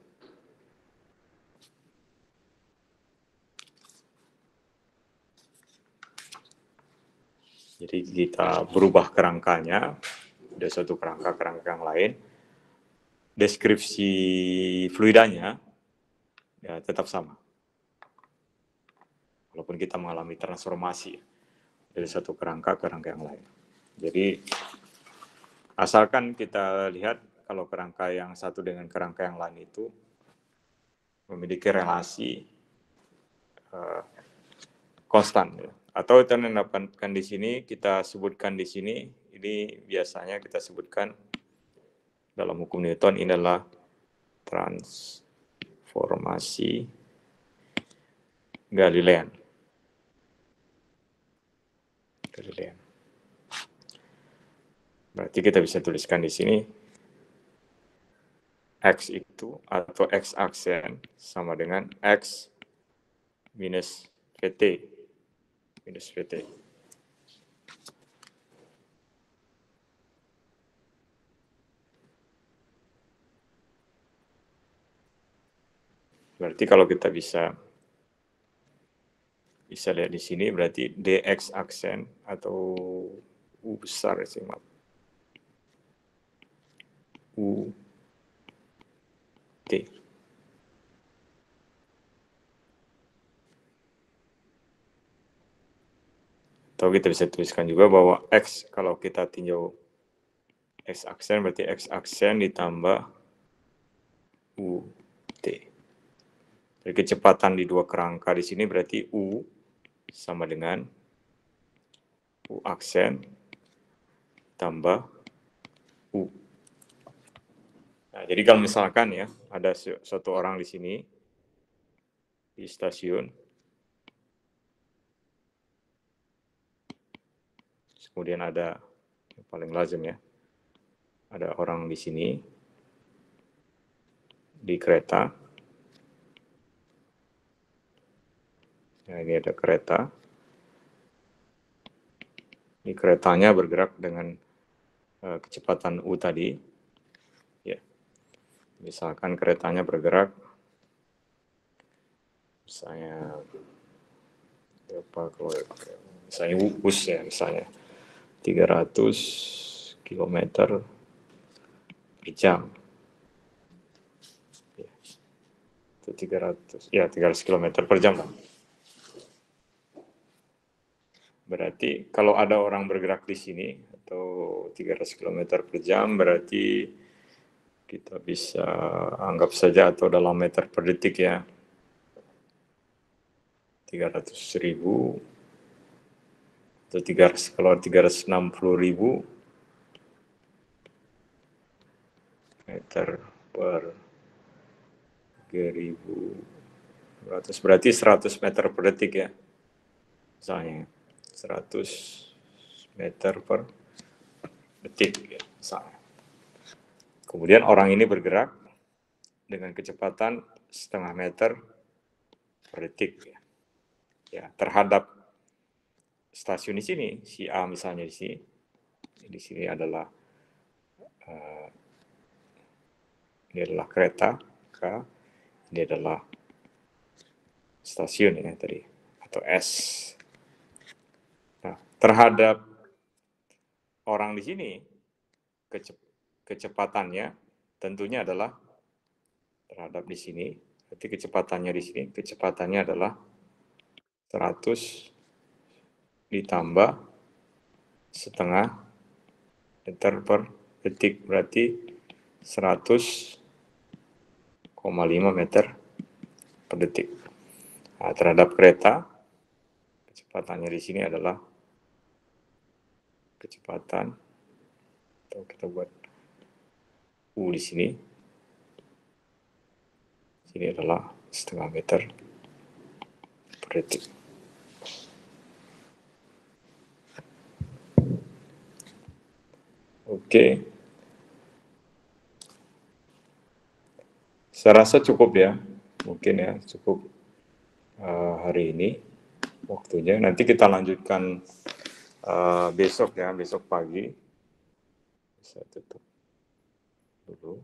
Jadi kita berubah kerangkanya, ada suatu kerangka yang lain, deskripsi fluidanya ya tetap sama. Walaupun kita mengalami transformasi dari satu kerangka ke kerangka yang lain. Jadi asalkan kita lihat kalau kerangka yang satu dengan kerangka yang lain itu memiliki relasi konstan ya. Atau kita mendapatkan di sini, kita sebutkan di sini, ini biasanya kita sebutkan dalam hukum Newton ini adalah transformasi Galilean. Berarti kita bisa tuliskan di sini X itu atau X aksen sama dengan X minus VT. Berarti kalau kita bisa lihat di sini berarti DX aksen atau U besar sih, maaf. U T. Atau kita bisa tuliskan juga bahwa X, kalau kita tinjau X aksen berarti X aksen ditambah U T. Jadi kecepatan di dua kerangka di sini berarti U sama dengan U aksen tambah U. Nah, jadi kalau misalkan ya ada suatu orang di sini di stasiun, kemudian ada yang paling lazim ya, ada orang di sini di kereta. Nah, ini ada kereta. Ini keretanya bergerak dengan kecepatan U tadi. Ya. Misalkan keretanya bergerak, misalnya misalnya bus ya, misalnya 300 km per jam. Ya. Itu 300 km per jam lah. Berarti kalau ada orang bergerak di sini atau 300 km per jam, berarti kita bisa anggap saja atau dalam meter per detik ya, 300.000 atau 300, kalau 360.000 meter per 3.100, berarti 100 meter per detik ya, misalnya 100 meter per detik ya, misalnya. Kemudian orang ini bergerak dengan kecepatan setengah meter per detik ya. Ya, terhadap stasiun di sini, si A misalnya di sini. Di sini adalah kereta K, ini adalah stasiun ya tadi, atau S. Nah, terhadap orang di sini kecepatannya tentunya adalah terhadap di sini, berarti kecepatannya di sini, kecepatannya adalah 100 ditambah setengah meter per detik, berarti 100,5 meter per detik. Nah, terhadap kereta, kecepatannya di sini adalah kecepatan, atau kita buat U di sini. Sini adalah setengah meter per detik. Oke. Saya rasa cukup ya. Mungkin ya, cukup hari ini waktunya. Nanti kita lanjutkan besok ya, besok pagi. Saya tutup dulu.